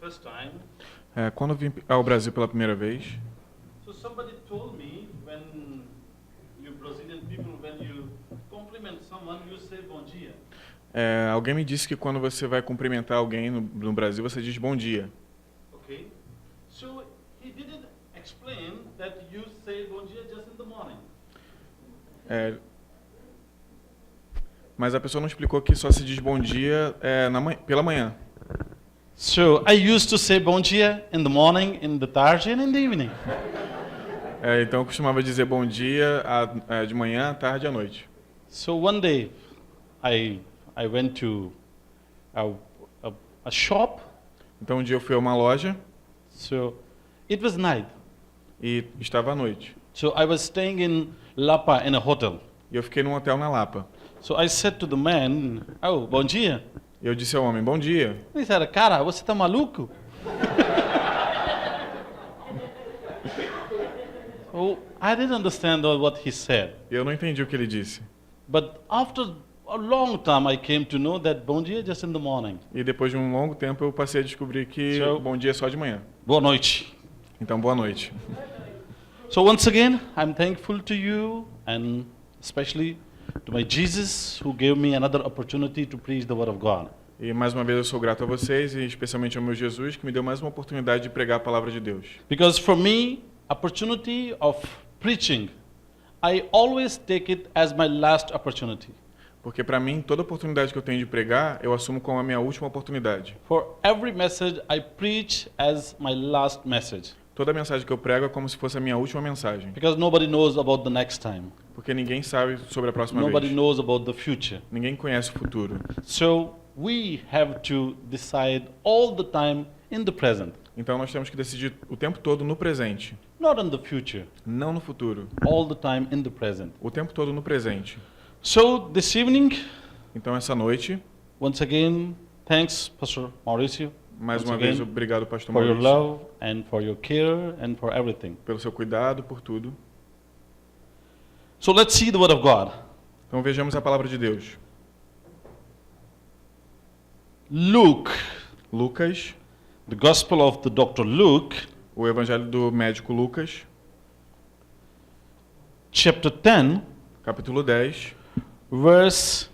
first time, Quando eu vim ao Brasil pela primeira vez, so somebody told me when you Brazilian people, when you compliment someone, you say bom dia. alguém me disse que quando você vai cumprimentar alguém no Brasil, você diz bom dia. Okay? So he didn't explain that you say bom dia just in the morning. Mas a pessoa não explicou que só se diz bom dia pela manhã. So I used to say bom dia in the morning, in the tarde, and in the evening. Então eu costumava dizer bom dia de manhã, à tarde e à noite. So one day, I went to a shop. Então um dia eu fui a uma loja So it was night. e estava à noite. So I was staying in Lapa in a hotel. E eu fiquei num hotel na Lapa. So I said to the man, "Oh, bom dia." E eu disse ao homem, bom dia. Ele disse, cara, você tá maluco? So I didn't understand what he said. E eu não entendi o que ele disse. But after a long time I came to know that bom dia just in the morning. E depois de um longo tempo eu passei a descobrir que bom dia é só de manhã. Boa noite. Então boa noite. So once again, I'm thankful to you and especially to my Jesus who gave me another opportunity to preach the word of God. E mais uma vez eu sou grato a vocês e especialmente ao meu Jesus que me deu mais uma oportunidade de pregar a palavra de Deus. Because for me, opportunity of preaching, I always take it as my last opportunity. Porque para mim, toda oportunidade que eu tenho de pregar, eu assumo como a minha última oportunidade. For every message I preach as my last message. Toda mensagem que eu prego é como se fosse a minha última mensagem. Because nobody knows about the next time. Porque ninguém sabe sobre a próxima Nobody vez. knows about the future. Ninguém conhece o futuro. So we have to decide all the time in the present. Então nós temos que decidir o tempo todo no presente, Not in the future. não no futuro. All the time in the present. O tempo todo no presente. So this evening, Então essa noite, once again, thanks Pastor Mauricio. mais Once uma vez, again, obrigado, Pastor for your Maurício, love and for your care and for everything. pelo seu cuidado, por tudo. So let's see the word of God. Então vejamos a palavra de Deus. Luke, Lucas, the Gospel of the Dr. Luke, o Evangelho do médico Lucas, chapter 10, capítulo 10, verse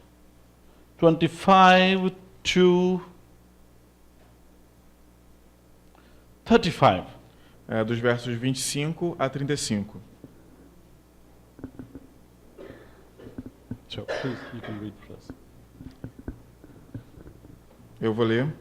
25 to 35. dos versos 25 a 35. So please, you can read for us. Eu vou ler.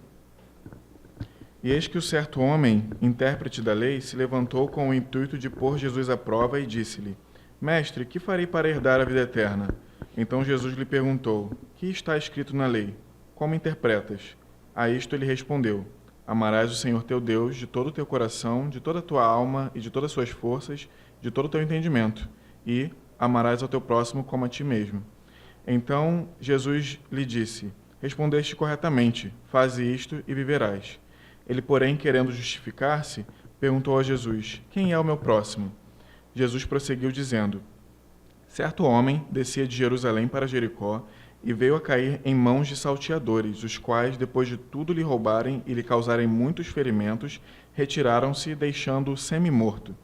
E eis que o certo homem, intérprete da lei, se levantou com o intuito de pôr Jesus à prova e disse-lhe: Mestre, que farei para herdar a vida eterna? Então Jesus lhe perguntou: Que está escrito na lei? Como interpretas? A isto ele respondeu: Amarás o Senhor teu Deus de todo o teu coração, de toda a tua alma e de todas as suas forças, de todo o teu entendimento, e amarás ao teu próximo como a ti mesmo. Então Jesus lhe disse: Respondeste corretamente, faze isto e viverás. Ele, porém, querendo justificar-se, perguntou a Jesus: Quem é o meu próximo? Jesus prosseguiu dizendo: Certo homem descia de Jerusalém para Jericó e veio a cair em mãos de salteadores, os quais, depois de tudo lhe roubarem e lhe causarem muitos ferimentos, retiraram-se, deixando-o semi-morto.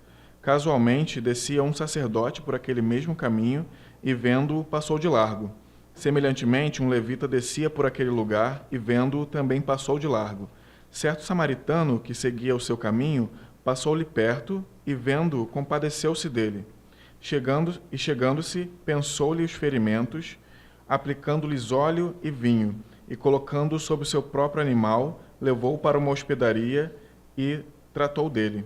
Casualmente, descia um sacerdote por aquele mesmo caminho e, vendo-o, passou de largo. Semelhantemente, um levita descia por aquele lugar e, vendo-o, também passou de largo. Certo samaritano, que seguia o seu caminho, passou-lhe perto e, vendo-o, compadeceu-se dele. Chegando-se, pensou-lhe os ferimentos, aplicando-lhes óleo e vinho, e colocando-o sobre o seu próprio animal, levou-o para uma hospedaria e tratou dele.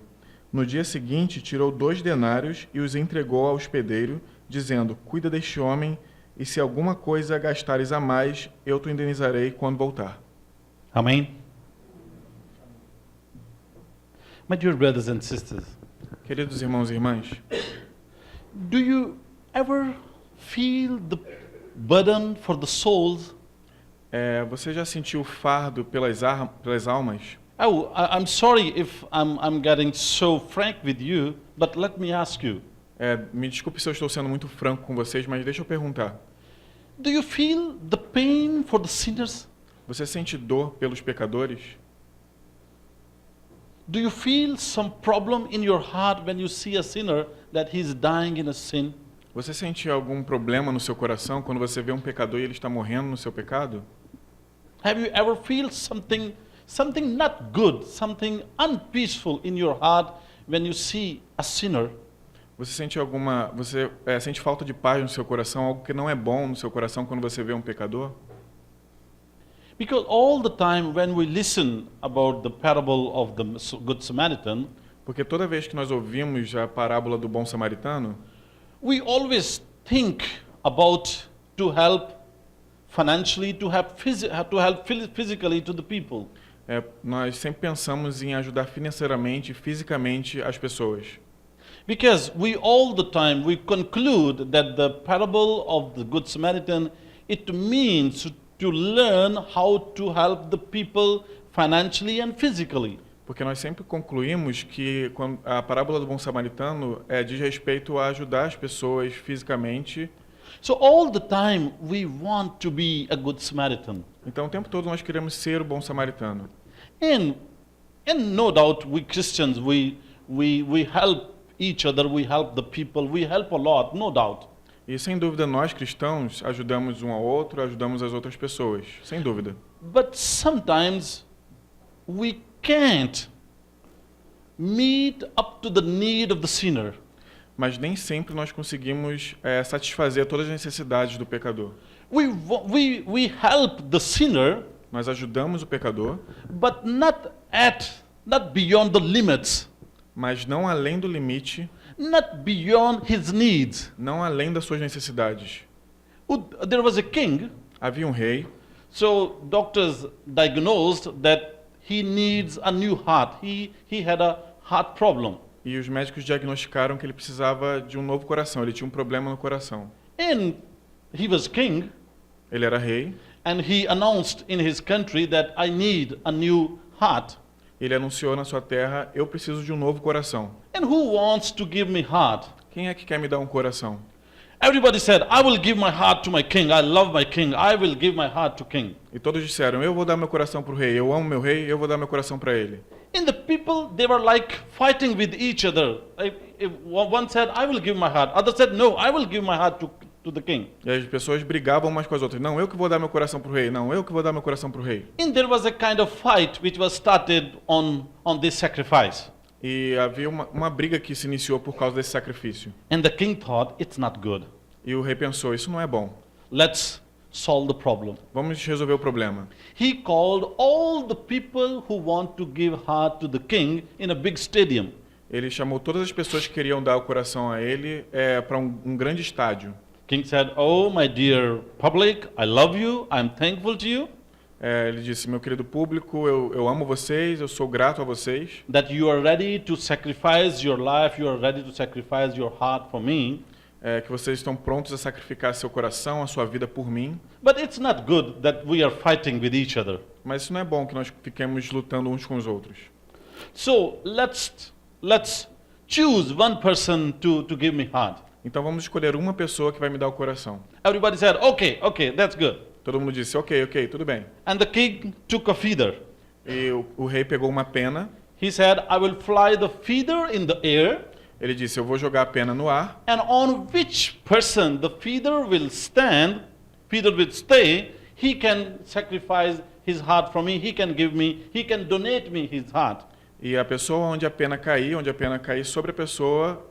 No dia seguinte, tirou 2 denários e os entregou ao hospedeiro, dizendo: Cuida deste homem, e se alguma coisa gastares a mais, eu te indenizarei quando voltar. Amen. My dear brothers and sisters, Queridos irmãos e irmãs, do you ever feel the burden for the souls? você já sentiu o fardo pelas almas? Oh, I'm sorry if I'm getting so frank with you, but let me ask you. Me desculpe se eu estou sendo muito franco com vocês, mas deixa eu perguntar. Do you feel the pain for the sinners? Você sente dor pelos pecadores? Do you feel some problem in your heart when you see a sinner that he's dying in a sin? Você sente algum problema no seu coração quando você vê um pecador e ele está morrendo no seu pecado? Have you ever feel something not good, something unpeaceful in your heart when you see a sinner? Você sente falta de paz no seu coração, algo que não é bom no seu coração quando você vê um pecador? Because all the time when we listen about the parable of the Good Samaritan, Porque toda vez que nós ouvimos a parábola do bom samaritano, we always think about to help financially, to help physically to the people. nós sempre pensamos em ajudar financeiramente e fisicamente as pessoas. Because we all the time we conclude that the parable of the Good Samaritan, it means to learn how to help the people financially and physically. Porque nós sempre concluímos que a parábola do bom samaritano diz respeito a ajudar as pessoas fisicamente. So all the time we want to be a good Samaritan. Então o tempo todo nós queremos ser o bom samaritano. And no doubt we Christians, we help each other, we help the people, we help a lot, no doubt. E sem dúvida nós cristãos ajudamos um ao outro, ajudamos as outras pessoas, sem dúvida. But sometimes we can't meet up to the need of the sinner. Mas nem sempre nós conseguimos satisfazer todas as necessidades do pecador. We help the sinner, Nós ajudamos o pecador, but not beyond the limits, mas não além do limite, not beyond his needs. não além das suas necessidades. There was a king, Havia um rei, so doctors diagnosed that he needs a new heart. He had a heart problem. e os médicos diagnosticaram que ele precisava de um novo coração, ele tinha um problema no coração. And he was king, Ele era rei, and he announced in his country that I need a new heart. ele anunciou na sua terra, eu preciso de um novo coração. And who wants to give me heart? Quem é que quer me dar um coração? Everybody said, I will give my heart to my king. I love my king. I will give my heart to king. E todos disseram, eu vou dar meu coração para o rei, eu amo meu rei, eu vou dar meu coração para ele. And the people, they were like fighting with each other. One said, I will give my heart. Other said, no, I will give my heart to the king. E as pessoas brigavam umas com as outras. Não, eu que vou dar meu coração para o rei. Não, eu que vou dar meu coração para o rei. And there was a kind of fight which was started on this sacrifice. E havia uma briga que se iniciou por causa desse sacrifício. And the king thought, it's not good. E o rei pensou, isso não é bom. Let's solve the problem. Vamos resolver o problema. He called all the people who want to give heart to the king in a big stadium. Ele chamou todas as pessoas que queriam dar o coração a ele para um grande estádio. King said, oh, my dear public, I love you. I'm thankful to you Ele disse, meu querido público, eu amo vocês, eu sou grato a vocês, that you are ready to sacrifice your life. You are ready to sacrifice your heart for me. Que vocês estão prontos a sacrificar seu coração, a sua vida por mim. But it's not good that we are fighting with each other. Mas isso não é bom que nós fiquemos lutando uns com os outros. So let's choose one person to give me heart. Então vamos escolher uma pessoa que vai me dar o coração. Everybody said, okay, that's good. Todo mundo disse, ok, tudo bem. And the king took a feather. E o rei pegou uma pena. He said, I will fly the feather in the air. Ele disse, eu vou jogar a pena no ar. And on which person the feather will stay, he can sacrifice his heart for me. He can donate me his heart. E a pessoa onde a pena cair sobre a pessoa,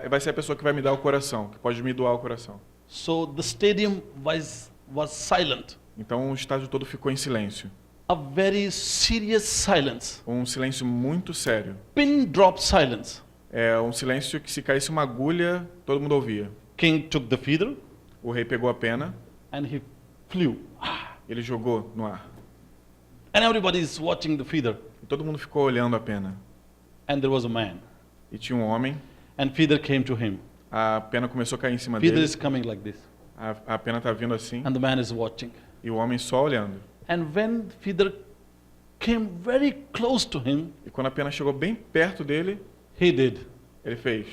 vai ser a pessoa que vai me dar o coração, que pode me doar o coração. So the stadium was silent. Então o estádio todo ficou em silêncio. A very serious silence. Um silêncio muito sério. Pin drop silence. Um silêncio que se caísse uma agulha, todo mundo ouvia. King took the feather O rei pegou a pena, and he flew. ele jogou no ar. And everybody is watching the feather. E todo mundo ficou olhando a pena. And there was a man. E tinha um homem, And feather came to him. a pena começou a cair em cima Feather dele. is coming like this. A pena está vindo assim, And the man is watching. e o homem só olhando. And when feather came very close to him, E quando a pena chegou bem perto dele, he did. ele fez.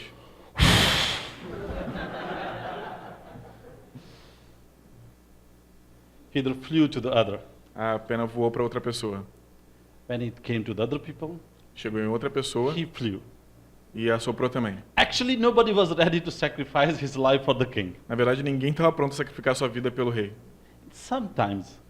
Feather flew to the other. A pena voou para outra pessoa. When it came to the other people, chegou em outra pessoa he flew. e assoprou também. Actually, nobody was ready to sacrifice his life for the king. Na verdade, ninguém estava pronto a sacrificar sua vida pelo rei. Sometimes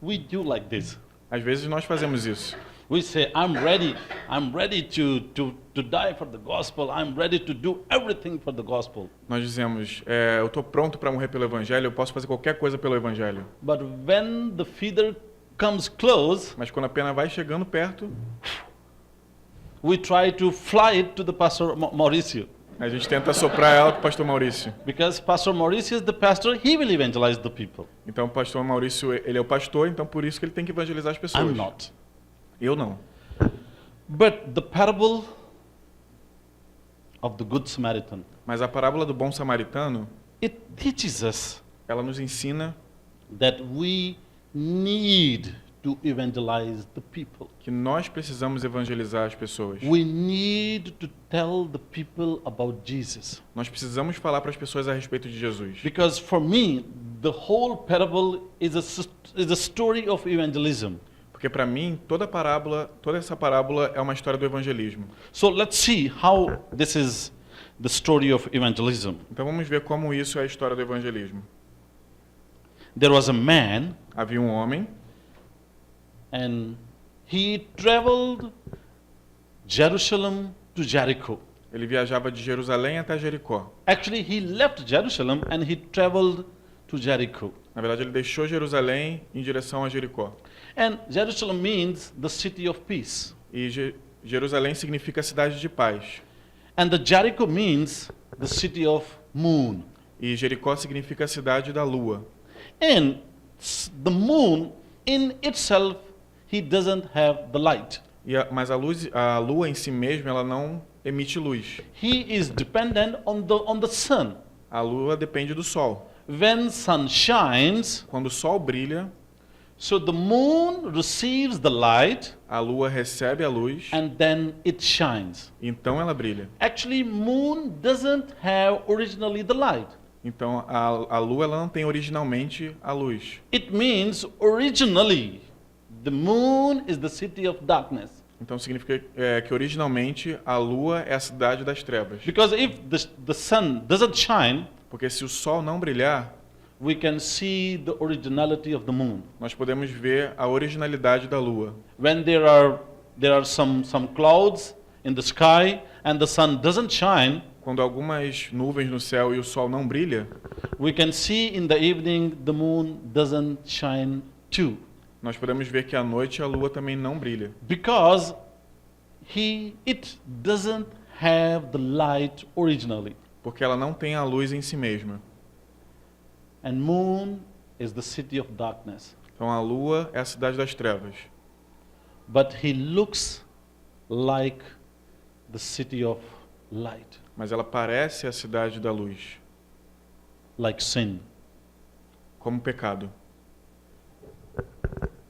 we do like this. Às vezes nós fazemos isso. We say, I'm ready to die for the gospel, I'm ready to do everything for the gospel. Nós dizemos, eu estou pronto para morrer pelo evangelho, eu posso fazer qualquer coisa pelo evangelho. But when the feeder comes close, Mas quando a pena vai chegando perto, we try to fly it to the Pastor Mauricio. a gente tenta soprar ela para o pastor Maurício. Because Pastor Mauricio is the pastor, he will evangelize the people. Então o pastor Maurício, ele é o pastor, então por isso que ele tem que evangelizar as pessoas. I'm not. Eu não. But the parable of the Good Samaritan, Mas a parábola do bom samaritano, it teaches us ela nos ensina that we need to evangelize the people. que nós precisamos evangelizar as pessoas. We need to tell the people about Jesus. Nós precisamos falar para as pessoas a respeito de Jesus. Because for me, the whole parable is a story of evangelism. Porque para mim, toda essa parábola é uma história do evangelismo. So let's see how this is the story of evangelism. Então vamos ver como isso é a história do evangelismo. There was a man, Havia um homem, and he traveled Jerusalem to Jericho. ele viajava de Jerusalém até Jericó. Actually, he left Jerusalem and he traveled to Jericho. Na verdade, ele deixou Jerusalém em direção a Jericó. And Jerusalem means the city of peace. E Jerusalém significa cidade de paz. And the Jericho means the city of moon. E Jericó significa a cidade da lua. And the moon in itself, he doesn't have the light. Mas a lua em si mesma, ela não emite luz. He is dependent on the sun. A lua depende do sol. When sun shines, Quando o sol brilha, so the moon receives the light a lua recebe a luz, and then it shines. então ela brilha. Actually, moon doesn't have originally the light. Então a lua ela não tem originalmente a luz. It means originally the moon is the city of darkness. Então significa que originalmente a lua é a cidade das trevas. Because if the sun doesn't shine, Porque se o sol não brilhar, we can see the originality of the moon. nós podemos ver a originalidade da lua. When there are some clouds in the sky and the sun doesn't shine, Quando algumas nuvens no céu e o sol não brilha, we can see in the evening the moon doesn't shine too. nós podemos ver que à noite a lua também não brilha. Because it doesn't have the light originally. Porque ela não tem a luz em si mesma. And moon is the city of darkness. Então a lua é a cidade das trevas. But he looks like the city of light, Mas ela parece a cidade da luz, like sin. como pecado.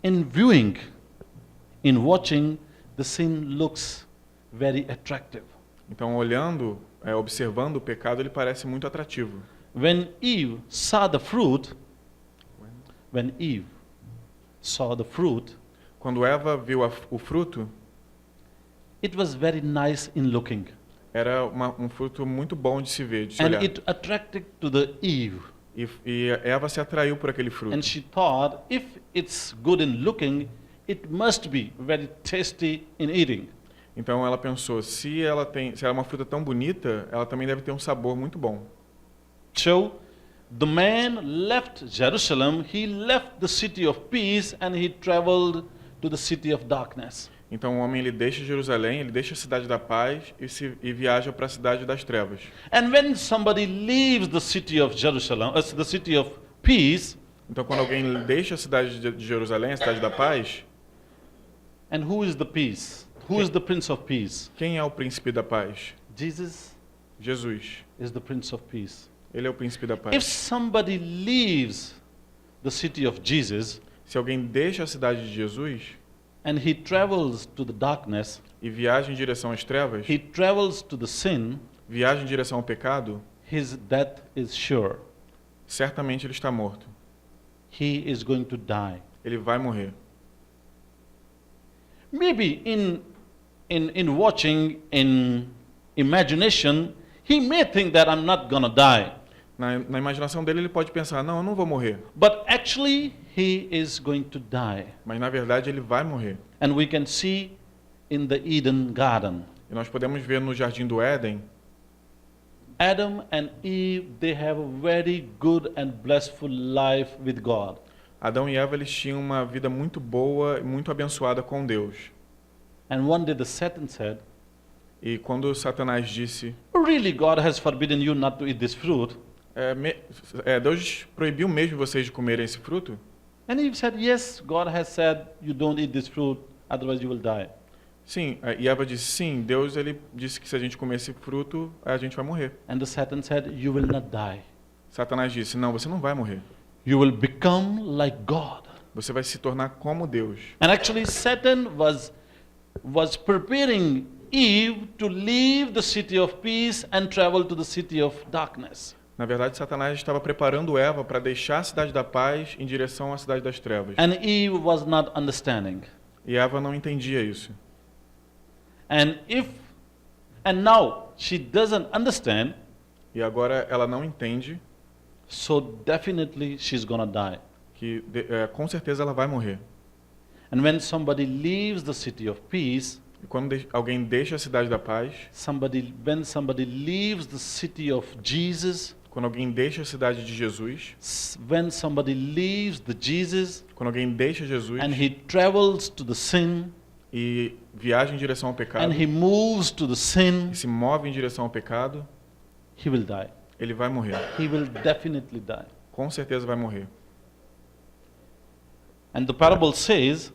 In watching, the sin looks very attractive. Então olhando, observando o pecado, ele parece muito atrativo. When Eve saw the fruit, Quando Eva viu o fruto, it was very nice in looking. era um fruto muito bom de se ver, de se And olhar. it attracted to the Eve. E Eva se atraiu por aquele fruto. And she thought, if it's good in looking, it must be very tasty in eating. Então ela pensou, se ela é uma fruta tão bonita, ela também deve ter um sabor muito bom. So, the man left Jerusalem, he left the city of peace and he traveled to the city of darkness. Então o homem ele deixa Jerusalém, ele deixa a cidade da paz e viaja para a cidade das trevas. And when somebody leaves the city of Jerusalem, the city of peace, Então quando alguém deixa a cidade de Jerusalém, a cidade da paz, and who is the peace? Who is the Prince of Peace? quem é o príncipe da paz? Jesus Jesus. is the Prince of Peace. Ele é o príncipe da If paz. somebody leaves the city of Jesus Se alguém deixa a cidade de Jesus and he travels to the darkness, e viaja em direção às trevas, he travels to the sin, viaja em direção ao pecado, his death is sure. certamente ele está morto. He is going to die. Ele vai morrer. Maybe in in watching in imagination, he may think that I'm not gonna die. Na imaginação dele, ele pode pensar, não, eu não vou morrer. But actually, he is going to die. Mas na verdade ele vai morrer. And we can see in the Eden garden, E nós podemos ver no Jardim do Éden, Adam and Eve, they have a very good and blissful life with God. Adão e Eva eles tinham uma vida muito boa e muito abençoada com Deus. And one day the Satan said, E quando Satanás disse, really, God has forbidden you not to eat this fruit? Deus proibiu mesmo vocês de comerem esse fruto? And Eve said, yes, God has said you don't eat this fruit, otherwise you will die. Sim, e Eva disse, sim, Deus ele disse que se a gente comer esse fruto, a gente vai morrer. And the Satan said, you will not die. Satanás disse, não, você não vai morrer. You will become like God. Você vai se tornar como Deus. And actually Satan was preparing Eve to leave the city of peace and travel to the city of darkness. Na verdade, Satanás estava preparando Eva para deixar a cidade da paz em direção à cidade das trevas. And Eve was not understanding. E Eva não entendia isso. And now she doesn't understand, E agora ela não entende so definitely she's gonna die. que com certeza ela vai morrer. And when somebody leaves the city of peace, E quando alguém deixa a cidade da paz, when somebody leaves the city of Jesus, quando alguém deixa a cidade de Jesus, when somebody leaves the Jesus quando alguém deixa Jesus and he travels to the sin e viaja em direção ao pecado, and he moves to the sin, e se move em direção ao pecado, he will die. ele vai morrer. He will definitely die. Com certeza vai morrer. And the parable says,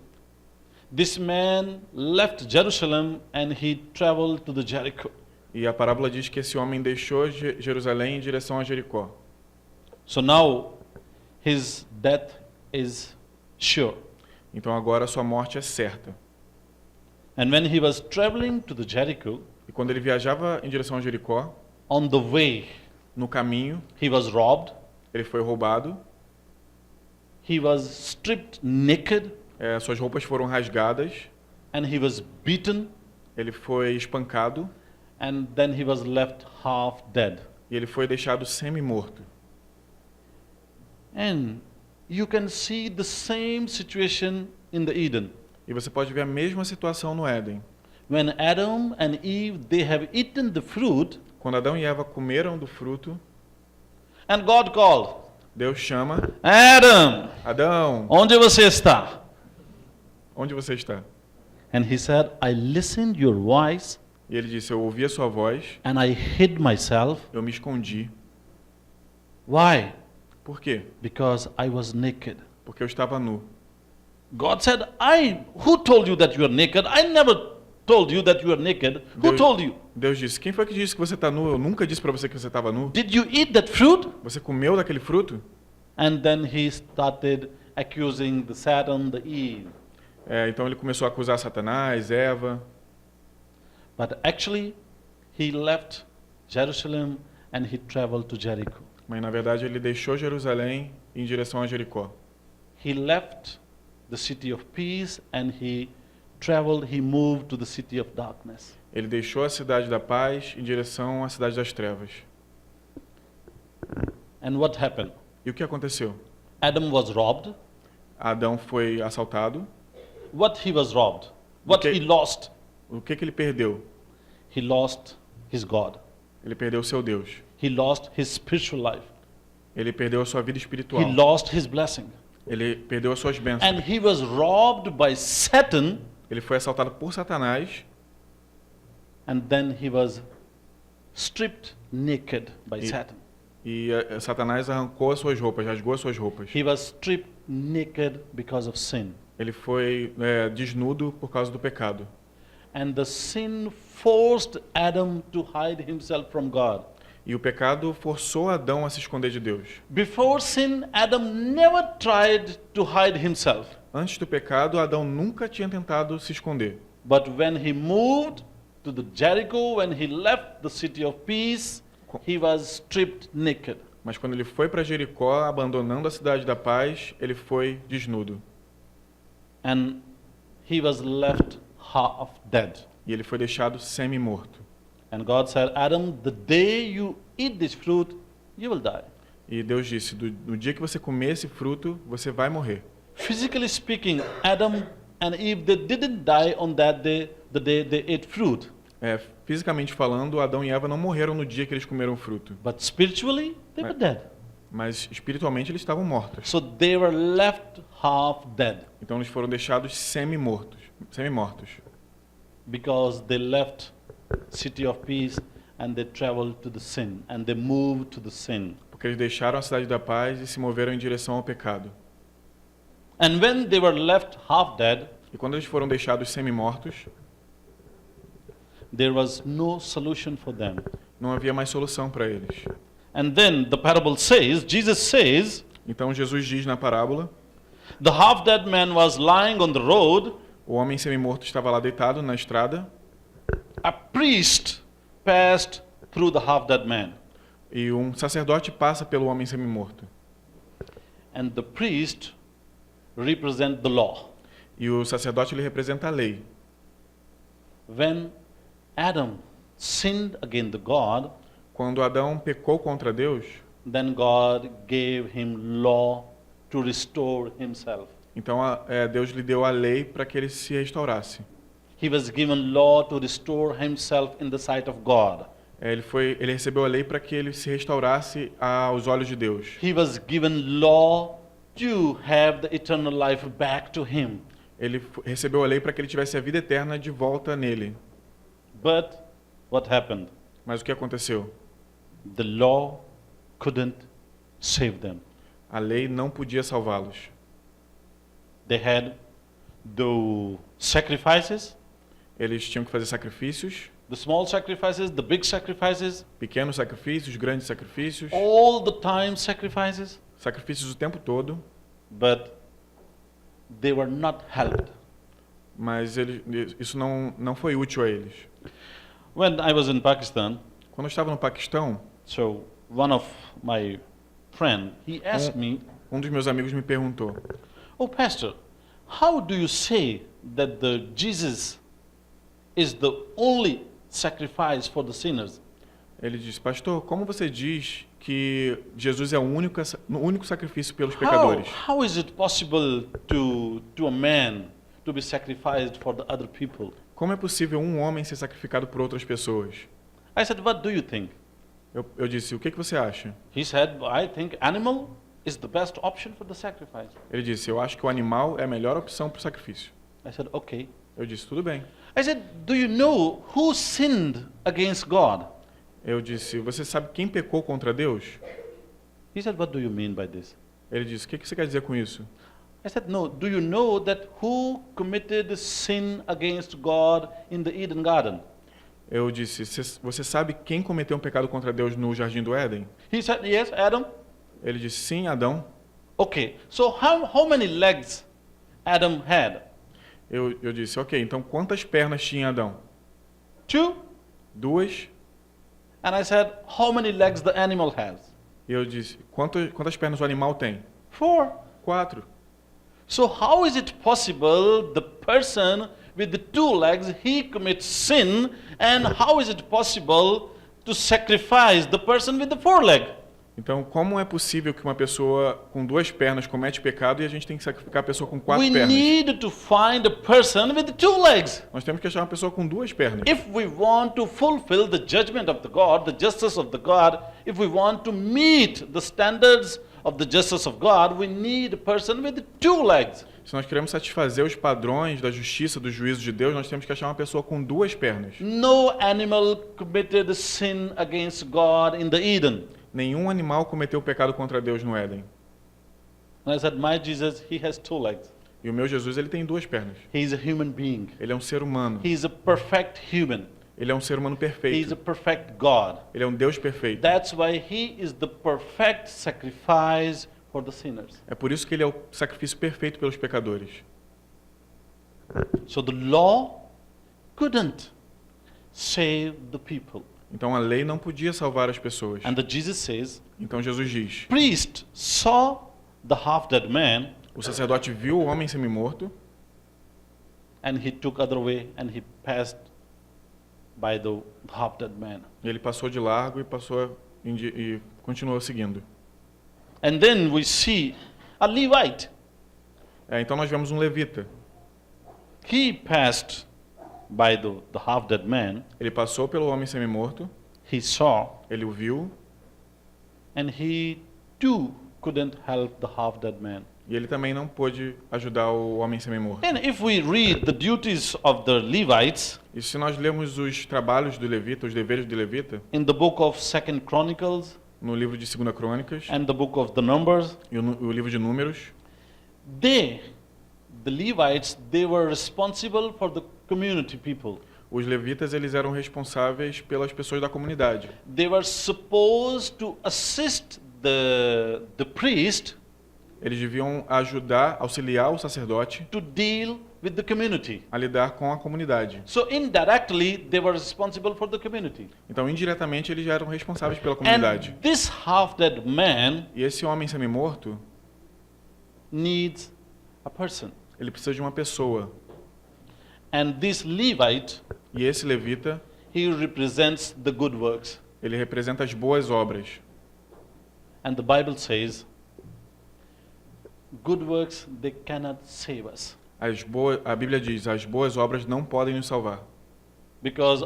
this man left Jerusalem and he traveled to the Jericho. E a parábola diz que esse homem deixou Jerusalém em direção a Jericó. So now his death is sure. Então agora sua morte é certa. And when he was traveling to the Jericho, E quando ele viajava em direção a Jericó, on the way no caminho, he was robbed, ele foi roubado, he was stripped naked, suas roupas foram rasgadas, and he was beaten, ele foi espancado and then he was left half dead. e ele foi deixado semi-morto. And you can see the same situation in the Eden. E você pode ver a mesma situação no Éden. When Adam and Eve, they have eaten the fruit, Quando Adão e Eva comeram do fruto, and God called, Deus chama, Adam, Adão, onde você está? onde você está? And he said, I listened your voice, E ele disse, eu ouvi a sua voz, and I hid myself. eu me escondi. Why? Por quê? Because I was naked. Porque eu estava nu. God said, who told you that you are naked? I never told you that you are naked. Who told you? Deus disse, quem foi que disse que você está nu? Eu nunca disse para você que você estava nu. Did you eat that fruit? Você comeu daquele fruto? And then he started accusing the Satan, the Eve. Então ele começou a acusar Satanás, Eva. But actually, he left Jerusalem and he traveled to Jericho. Mas na verdade ele deixou Jerusalém em direção a Jericó. He left the city of peace and he moved to the city of darkness. Ele deixou a cidade da paz em direção à cidade das trevas. And what happened? E o que aconteceu? Adam was robbed. Adão foi assaltado. What he was robbed? What Okay. he lost? O que ele perdeu? He lost his God. Ele perdeu o seu Deus. He lost his spiritual life. Ele perdeu a sua vida He espiritual. lost his blessing. Ele perdeu as suas bênçãos. And he was robbed by Satan, Ele foi assaltado por Satanás and then he was stripped naked by Satan. e Satanás arrancou as suas roupas, rasgou as suas roupas. He was stripped naked because of sin. Ele foi desnudo por causa do pecado. And the sin forced Adam to hide himself from God. E o pecado forçou Adão a se esconder de Deus. Before sin, Adam never tried to hide himself. Antes do pecado, Adão nunca tinha tentado se esconder. But when he moved to the Jericho, when he left the city of peace, he was stripped naked. Mas quando ele foi para Jericó, abandonando a cidade da paz, ele foi desnudo. And he was left half dead. E ele foi deixado semi-morto. And God said, Adam, the day you eat this fruit, you will die. E Deus disse, no dia que você comer esse fruto, você vai morrer. Physically speaking, Adam and Eve, they didn't die on that day, the day they ate fruit. Fisicamente falando, Adão e Eva não morreram no dia que eles comeram o fruto. But spiritually, they were dead. Mas espiritualmente eles estavam mortos. So they were left half dead Então eles foram deixados semi-mortos. because they left city of peace and they traveled to the sin and they moved to the sin. Porque eles deixaram a cidade da paz e se moveram em direção ao pecado. And when they were left half dead, E quando eles foram deixados semi-mortos, there was no solution for them. não havia mais solução para eles. And then the parable says, Jesus says, Então Jesus diz na parábola, the half dead man was lying on the road. o homem semi-morto estava lá deitado na estrada A priest passed through the half dead man. e um sacerdote passa pelo homem semi-morto. And the priest represents the law. E o sacerdote ele representa a lei. When Adam sinned against God, Quando Adão pecou contra Deus, then God gave him law to restore himself. então Deus lhe deu a lei para que ele se restaurasse. He was given law to restore himself in the sight of God. Ele recebeu a lei para que ele se restaurasse aos olhos de Deus. He was given law to have the eternal life back to him. Ele recebeu a lei para que ele tivesse a vida eterna de volta nele. But what happened? Mas o que aconteceu? The law couldn't save them. A lei não podia salvá-los. They had the sacrifices, Eles tinham que fazer sacrifícios, the small sacrifices, the big sacrifices, pequenos sacrifícios, grandes sacrifícios, all the time sacrifices, sacrifícios o tempo todo, but they were not helped. mas isso não foi útil a eles. When I was in Pakistan, Quando eu estava no Paquistão, so one of my friend, he asked me, um dos meus amigos me perguntou: "Oh, pastor, how do you say that the Jesus is the only sacrifice for the sinners?" ele disse, pastor, como você diz que Jesus é o único sacrifício pelos pecadores? How is it possible to a man to be sacrificed for the other people? Como é possível um homem ser sacrificado por outras pessoas? I said, what do you think? Eu disse, o que você acha? He said, I think animal is the best option for the sacrifice. Ele disse, eu acho que o animal é a melhor opção para o sacrifício. I said, okay. Eu disse, tudo bem. I said, do you know who sinned against God? Eu disse, você sabe quem pecou contra Deus? He said, what do you mean by this? Ele disse, o que você quer dizer com isso? I said, no, do you know that who committed sin against God in the Eden garden? Eu disse, você sabe quem cometeu um pecado contra Deus no Jardim do Éden? He said, yes, Adam. Ele disse, sim, Adão. Okay, so how many legs Adam had? Eu disse, ok, então quantas pernas tinha Adão? 2. 2. And I said, how many legs the animal has? E eu disse, quantas pernas o animal tem? 4. 4. So how is it possible the person with the 2 legs, he commits sin, and how is it possible to sacrifice the person with the 4 leg? Então, como é possível que uma pessoa com 2 pernas comete pecado e a gente tem que sacrificar a pessoa com 4 We pernas? need to find a person with 2 legs. Nós temos que achar uma pessoa com 2 pernas. If we want to fulfill the judgment of the God, the justice of the God, if we want to meet the standards of the justice of God, we need a person with 2 legs. Se nós queremos satisfazer os padrões da justiça, do juízo de Deus, nós temos que achar uma pessoa com 2 pernas. No animal committed sin against God in the Eden. Nenhum animal cometeu pecado contra Deus no Éden. And I said, my Jesus, he has 2 legs. E o meu Jesus, ele tem 2 pernas. He is a human being. Ele é um ser humano. He is a perfect human. Ele é um ser humano He is a perfeito. perfect God. Ele é um Deus perfeito. That's why he is the perfect sacrifice for the sinners. É por isso que ele é o sacrifício perfeito pelos pecadores. So the law couldn't save the people. Então a lei não podia salvar as pessoas. And the Jesus says, Então Jesus diz, priest saw the half-dead man o sacerdote viu o homem semi-morto and he took other way and he passed by the half-dead man. Ele passou de largo e continuou seguindo. And then we see a Levite. Então nós vemos um levita. He passed by the half-dead man. Ele passou pelo homem semi-morto, He saw, ele o viu, and he too couldn't help the half-dead man. e ele também não pôde ajudar o homem semi-morto. And if we read the duties of the Levites E se nós lemos os trabalhos do levita, os deveres do levita, in the book of 2 Chronicles no livro de 2 Crônicas and the book of the Numbers, e o livro de Números, the Levites, they were responsible for the community people. os levitas eles eram responsáveis pelas pessoas da comunidade. They were supposed to assist the priest Eles deviam ajudar, auxiliar o sacerdote to deal with the community. a lidar com a comunidade. So indirectly, they were responsible for the community. Então, indiretamente, eles já eram responsáveis pela comunidade. And this half-dead man E esse homem semi-morto, needs a person. ele precisa de uma pessoa. And this Levite, E esse levita, he represents the good works. ele representa as boas obras. And the Bible says, good works, they cannot save us. A Bíblia diz, as boas obras não podem nos salvar. Because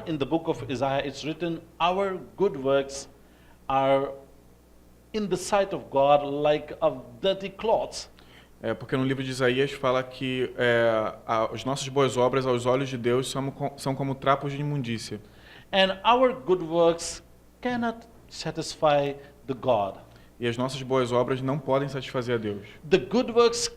in the book of Isaiah, it's written, our good works are in the sight of God like of dirty cloths. Porque no livro de Isaías fala que as nossas boas obras aos olhos de Deus são como trapos de imundícia. And our good works cannot satisfy the God. E as nossas boas obras não podem satisfazer a Deus. The good works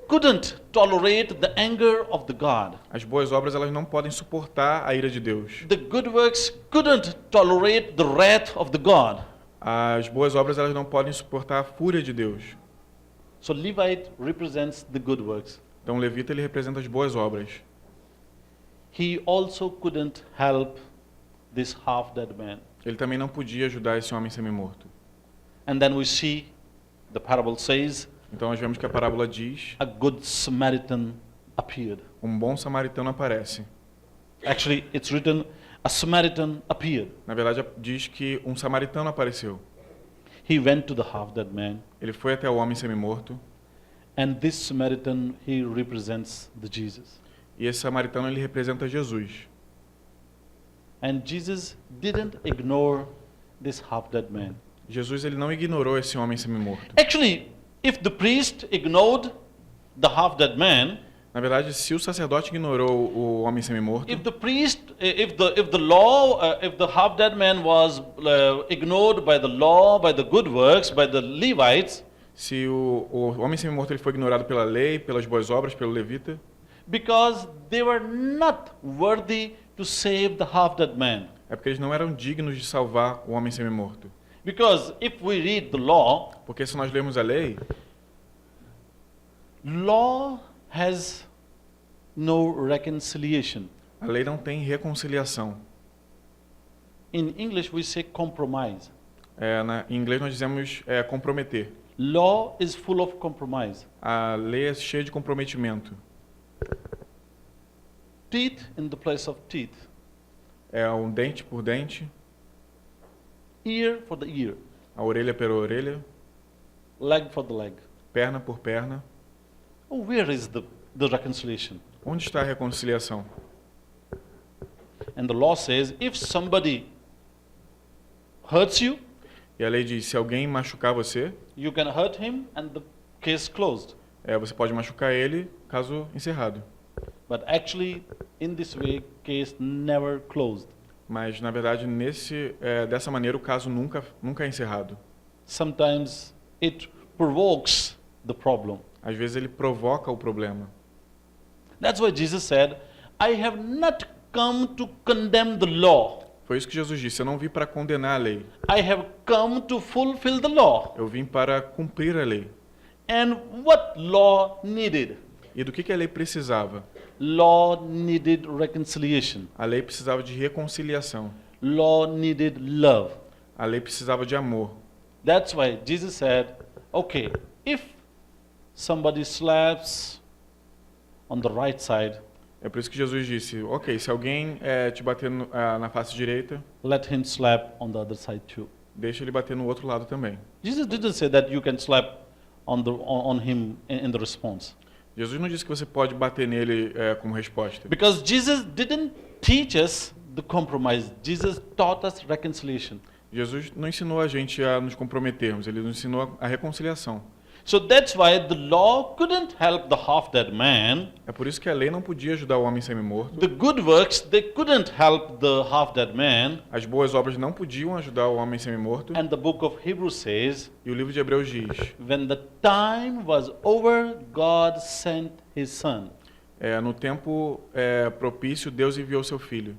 couldn't tolerate the anger of the God. As boas obras elas não podem suportar a ira de Deus. The good works couldn't tolerate the wrath of the God. As boas obras elas não podem suportar a fúria de Deus. So Levite represents the good works. Então o levita ele representa as boas obras. He also couldn't help this half-dead man. Ele também não podia ajudar esse homem semi-morto. And then we see, the parable says, Então nós vemos que a parábola diz, a good Samaritan appeared. um bom samaritano aparece. Actually, it's written, a Samaritan appeared. Na verdade diz que um samaritano apareceu. He went to the half-dead man, Ele foi até o homem semi-morto. and this Samaritan, he represents the Jesus. E esse samaritano ele representa Jesus. And Jesus didn't ignore this half-dead man. Jesus ele não ignorou esse homem semi-morto. Actually, if the priest ignored the half-dead man, Na verdade, se o sacerdote ignorou o homem semi-morto, if the priest, if the law, if the half-dead man was ignored by the law, by the good works, by the Levites, se o homem semi-morto ele foi ignorado pela lei, pelas boas obras, pelo levita, because they were not worthy to save the half-dead man. é porque eles não eram dignos de salvar o homem semi-morto. Because if we read the law, Porque se nós lermos a lei, law has no reconciliation. a lei não tem reconciliação. In English we say compromise. Em inglês nós dizemos comprometer. Law is full of compromise. A lei é cheia de comprometimento. Teeth in the place of teeth. É um dente por dente, Ear for the ear. a orelha pela orelha, Leg for the leg. perna por perna. Oh, where is the reconciliation? Onde está a reconciliação? And the law says, if somebody hurts you, E a lei diz, se alguém machucar você, you can hurt him and the case closed. você pode machucar ele, caso encerrado. But actually, in this way, case never closed. Mas, na verdade, dessa maneira, o caso nunca é encerrado. Sometimes it provokes the problem. Às vezes ele provoca o problema. That's why Jesus said, I have not come to condemn the law. Foi isso que Jesus disse, eu não vim para condenar a lei. I have come to fulfill the law. Eu vim para cumprir a lei. And what law needed? E do que a lei precisava? Law needed reconciliation. A lei precisava de reconciliação. Law needed love. A lei precisava de amor. That's why Jesus said, okay, if somebody slaps on the right side, É por isso que Jesus disse, ok, se alguém te bater na face direita, let him slap on the other side too. deixa ele bater no outro lado também. Jesus didn't say that you can slap on him in the response. Jesus não disse que você pode bater nele como resposta. Because Jesus didn't teach us the compromise. Jesus taught us reconciliation. Jesus não ensinou a gente a nos comprometermos, ele nos ensinou a reconciliação. So that's why the law couldn't help the half-dead man. É por isso que a lei não podia ajudar o homem semi-morto. The good works, they couldn't help the half-dead man. As boas obras não podiam ajudar o homem semi-morto. And the book of Hebrews says, E o livro de Hebreus diz, when the time was over, God sent his son. no tempo propício, Deus enviou seu filho.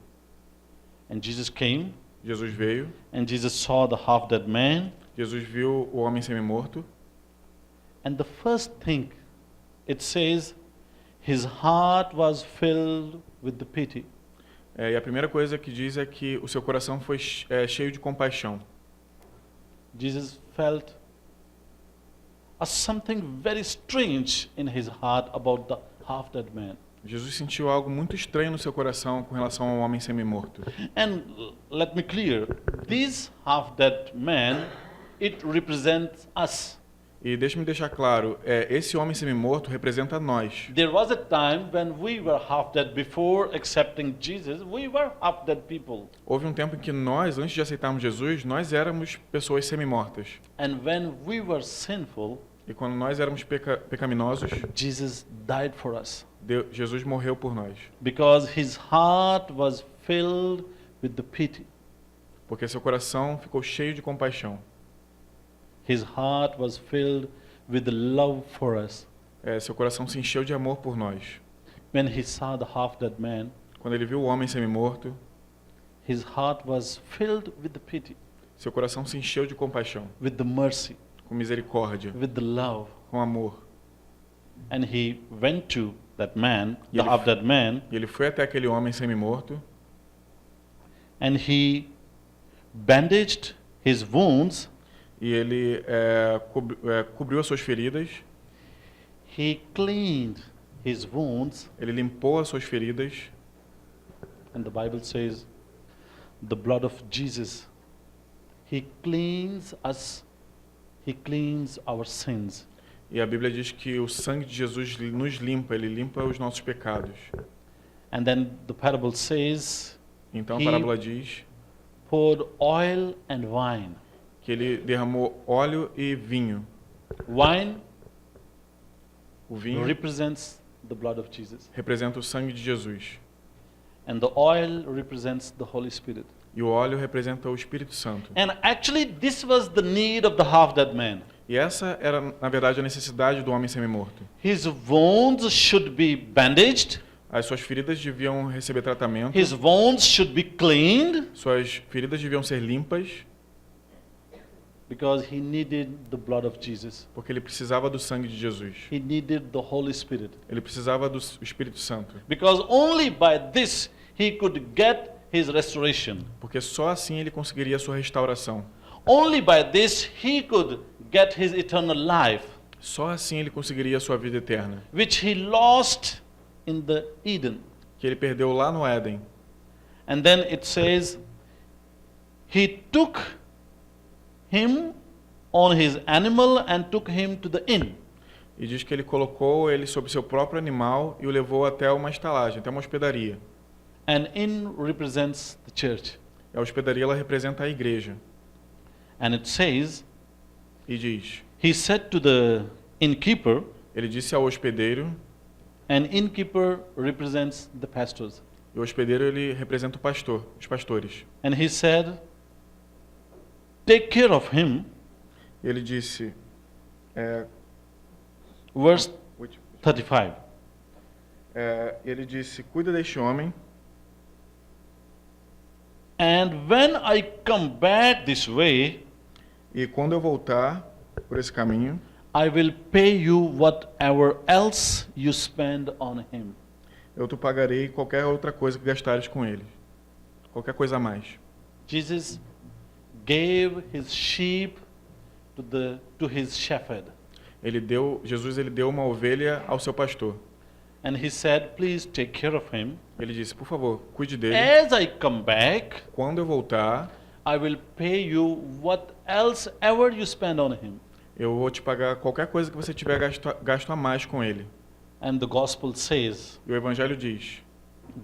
And Jesus came, Jesus veio, and Jesus saw the half-dead man. Jesus viu o homem semi-morto. And the first thing, it says, his heart was filled with the pity. E a primeira coisa que diz é que o seu coração foi cheio de compaixão. Jesus felt something very strange in his heart about the half-dead man. Jesus sentiu algo muito estranho no seu coração com relação ao homem semi-morto. And let me clear, this half-dead man, it represents us. E deixe-me deixar claro, esse homem semi-morto representa nós. There was a time when we were half-dead before accepting Jesus. We were half-dead people. Houve um tempo em que nós, antes de aceitarmos Jesus, nós éramos pessoas semi-mortas. And when we were sinful, E quando nós éramos pecaminosos, Jesus died for us. Jesus morreu por nós. Because his heart was filled with the pity. Porque seu coração ficou cheio de compaixão. His heart was filled with the love for us. Seu coração se encheu de amor por nós. When he saw the half-dead man, Quando ele viu o homem semi-morto, his heart was filled with the pity, seu coração se encheu de compaixão, with the mercy, com misericórdia, with the love. com amor. And he went to that man, E the ele- half-dead man, E ele foi até aquele homem semi-morto and he bandaged his wounds. e ele cobriu as suas feridas, He cleaned his wounds, ele limpou as suas feridas. and the Bible says, the blood of Jesus, he cleans us, he cleans our sins. E a Bíblia diz que o sangue de Jesus nos limpa, ele limpa os nossos pecados. And then the parable says, Então a He- parábola diz poured oil and wine. que ele derramou óleo e vinho. Wine O vinho represents the blood of Jesus, representa o sangue de Jesus. and the oil represents the Holy Spirit. E o óleo representa o Espírito Santo. And actually, this was the need of the half-dead man. E essa era, na verdade, a necessidade do homem semi-morto. His wounds should be bandaged, As suas feridas deviam receber tratamento, his wounds should be cleaned, suas feridas deviam ser limpas, because he needed the blood of Jesus. porque ele precisava do sangue de Jesus. He needed the Holy Spirit. Ele precisava do Espírito Santo, Because only by this he could get his restoration. porque só assim ele conseguiria a sua restauração. Only by this he could get his eternal life, Só assim ele conseguiria a sua vida eterna, which he lost in the Eden. que ele perdeu lá no Éden. And then it says, he took him on his animal and took him to the inn. E diz que ele colocou ele sobre seu próprio animal e o levou até uma estalagem, até uma hospedaria. An inn represents the church. A hospedaria ela representa a igreja. And it says, E diz, he said to the innkeeper, ele disse ao hospedeiro, an innkeeper represents the pastors. e o hospedeiro ele representa o pastor, os pastores. And he said, take care of him. Ele disse, Verse 35. ele disse, cuida deste homem, And when I come back this way, e quando eu voltar por esse caminho, I will pay you whatever else you spend on him. eu te pagarei qualquer outra coisa que gastares com ele. Qualquer coisa a mais. Jesus gave his sheep to his shepherd. Jesus ele deu uma ovelha ao seu pastor. And he said, please take care of him. Ele disse, por favor, cuide dele. As I come back, Quando eu voltar, I will pay you what else ever you spend on him. eu vou te pagar qualquer coisa que você tiver gasto a mais com ele. And the gospel says, E o Evangelho diz,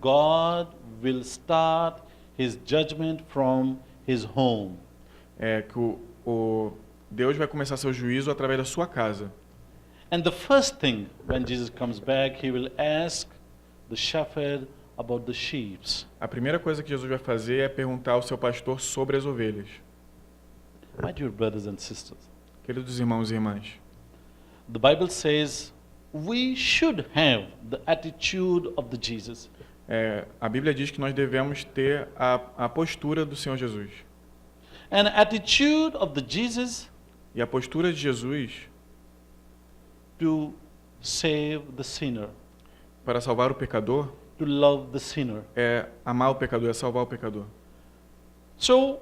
God will start his judgment from his home. que o Deus vai começar seu juízo através da sua casa. And the first thing, when Jesus comes back, he will ask the shepherd about the sheep. A primeira coisa que Jesus vai fazer é perguntar ao seu pastor sobre as ovelhas. My dear brothers and sisters, Queridos irmãos e irmãs, the Bible says we should have the attitude of the Jesus. a Bíblia diz que nós devemos ter a postura do Senhor Jesus. An attitude of the Jesus E a postura de Jesus to save the sinner, para salvar o pecador to love the sinner. é amar o pecador, é salvar o pecador. So,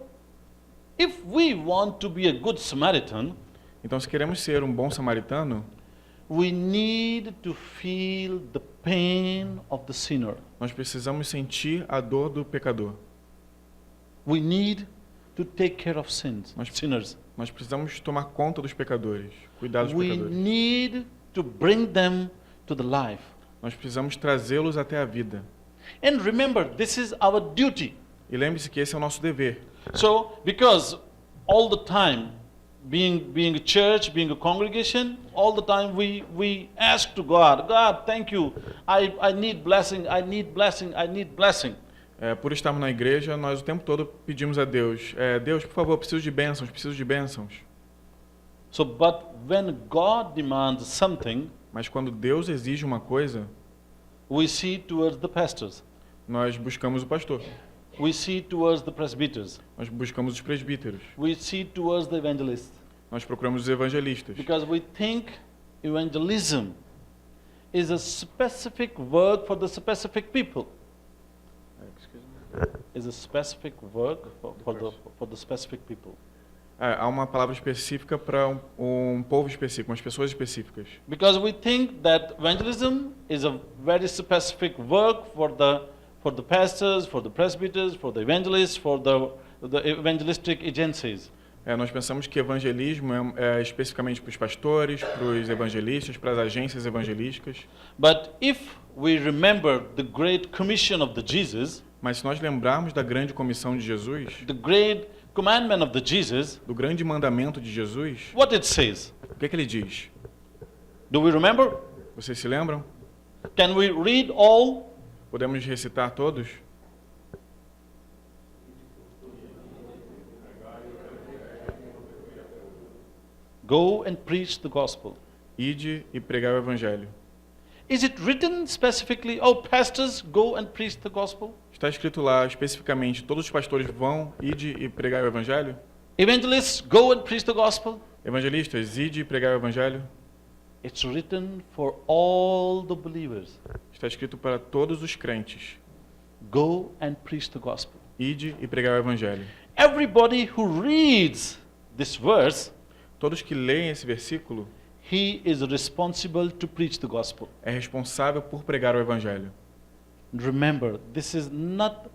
if we want to be a good Samaritan, Então, se queremos ser um bom samaritano, we need to feel the pain of the sinner. nós precisamos sentir a dor do pecador. We need to take care of sinners. Nós precisamos tomar conta dos pecadores, cuidar dos We pecadores. need to bring them to the life. Nós precisamos trazê-los até a vida. And remember, this is our duty. E lembre-se que esse é o nosso dever. So, because all the time, being a church, being a congregation, all the time we ask to God, God, thank you. I need blessing, I need blessing, I need blessing. Por estarmos na igreja, nós o tempo todo pedimos a Deus, Deus, por favor, preciso de bênçãos, preciso de bênçãos. So, but when God demands something, Mas quando Deus exige uma coisa, we see towards the pastors. nós buscamos o pastor, We see towards the presbyters. nós buscamos os presbíteros, We see towards the evangelists. nós procuramos os evangelistas. Because we think evangelism is a specific work for the specific people. Is a specific work for the specific people. Há uma palavra específica para um povo específico, umas pessoas específicas. Because we think that evangelism is a very specific work for the pastors, for the presbyters, for the evangelists, for the evangelistic agencies. Nós pensamos que evangelismo é especificamente para os pastores, para os evangelistas, para as agências evangelísticas. But if we remember the great commission of the Jesus, Mas se nós lembrarmos da grande comissão de Jesus, the great commandment of the Jesus, do grande mandamento de Jesus, what it says? o que ele diz? Do we remember? Vocês se lembram? Can we read all? Podemos recitar todos? Go and preach the gospel. Ide e pregar o evangelho. Is it written specifically, oh, pastors, go and preach the gospel? Está escrito lá especificamente, todos os pastores vão, ide e pregar o evangelho? Evangelists, go and preach the gospel? Evangelistas, ide e pregar o evangelho? It's written for all the believers. Está escrito para todos os crentes. Go and preach the gospel. Ide e pregar o evangelho. Everybody who reads this verse, Todos que leem esse versículo he is responsible to preach the gospel. é responsável por pregar o evangelho. Remember, this is not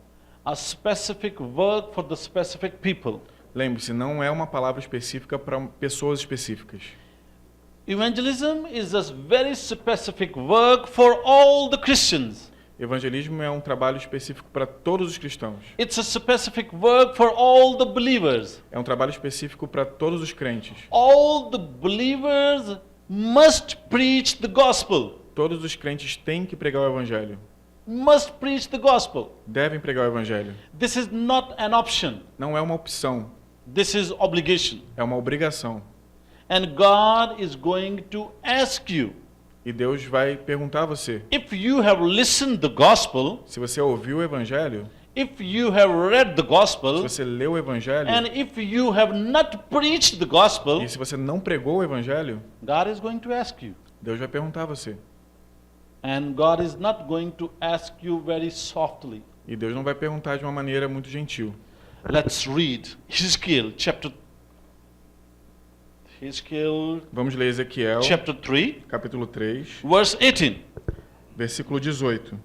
a specific work for the specific people. Lembre-se, não é uma palavra específica para pessoas específicas. Evangelism is a very specific work for all the Christians. Evangelismo é um trabalho específico para todos os cristãos. It's a specific work for all the believers. É um trabalho específico para todos os crentes. All the believers must preach the gospel. Todos os crentes têm que pregar o evangelho. Must preach the gospel. Devem pregar o evangelho. This is not an option. Não é uma opção, This is obligation. é uma obrigação. And God is going to ask you, E Deus vai perguntar a você, if you have listened the gospel, se você ouviu o evangelho, if you have read the se gospel, você leu o evangelho, and if you have not preached the gospel, e se você não pregou o evangelho, God is going to ask you. Deus vai perguntar a você. And God is not going to ask you very softly. E Deus não vai perguntar de uma maneira muito gentil. Let's read Ezekiel chapter Vamos ler Ezequiel, chapter 3, capítulo 3, verse 18. Versículo 18.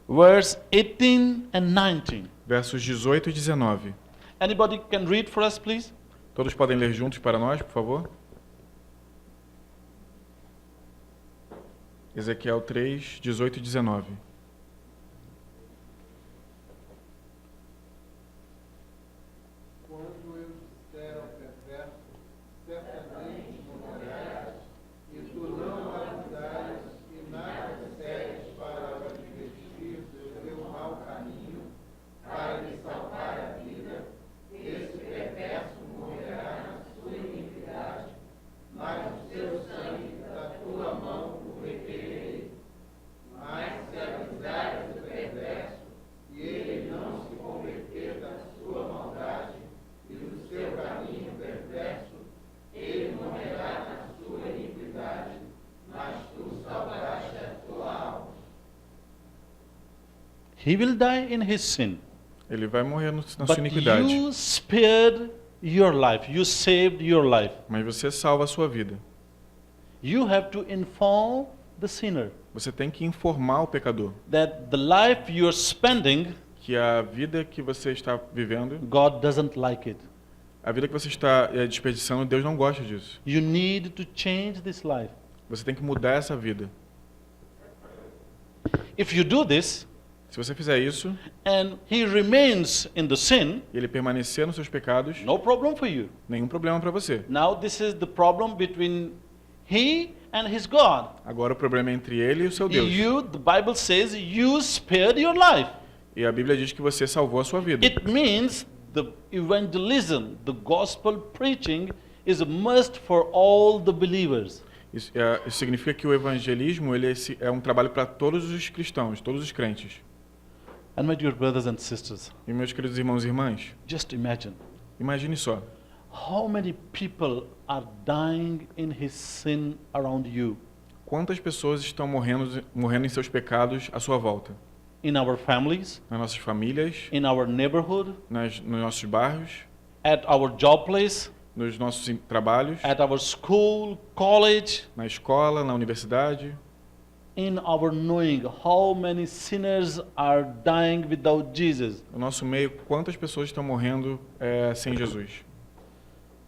Verse 18 and 19. Versos 18 e 19. Anybody can read for us, please? Todos podem ler juntos para nós, por favor? Ezequiel 3, 18 e 19. Quando eu disser ao perverso, certamente morrerás, e tu não avisares e nada segues para o advertir do teu mau caminho, para lhe salvar a vida, esse perverso morrerá na sua iniquidade, mas o seu sangue da tua mão o requererei. Mas se avisares o perverso, e ele não se converter da sua maldade, e do seu caminho perverso, ele morrerá na sua iniquidade, mas tu salvaste a tua alma. He will die in his sin. Ele vai morrer na sua But iniquidade. you spared your life. You saved your life. Mas você salva a sua vida. You have to inform the sinner Você tem que informar o pecador that the life you're spending, que a vida que você está vivendo, God doesn't like it. a vida que você está desperdiçando, Deus não gosta disso. You need to change this life. Você tem que mudar essa vida. If you do this, Se você fizer isso, and he remains in the sin, e ele permanecer nos seus pecados, no problem for you. nenhum problema para você. Now this is the problem between he and his God. Agora o problema é entre ele e o seu Deus. You, the Bible says, you spared your life. E a Bíblia diz que você salvou a sua vida. It means the evangelism, the gospel preaching is a must for all the believers. Isso significa que o evangelismo ele é um trabalho para todos os cristãos, todos os crentes. And my dear brothers and sisters, E meus queridos irmãos e irmãs, just imagine imagine só. how many people are dying in his sin around you, Quantas pessoas estão morrendo em seus pecados à sua volta? in our families, Nas nossas famílias, in our neighborhood, nos nossos bairros, at our job place, nos nossos trabalhos, at our school, college, na escola, na universidade, in our knowing how many sinners are dying without Jesus. no nosso meio, quantas pessoas estão morrendo sem Jesus?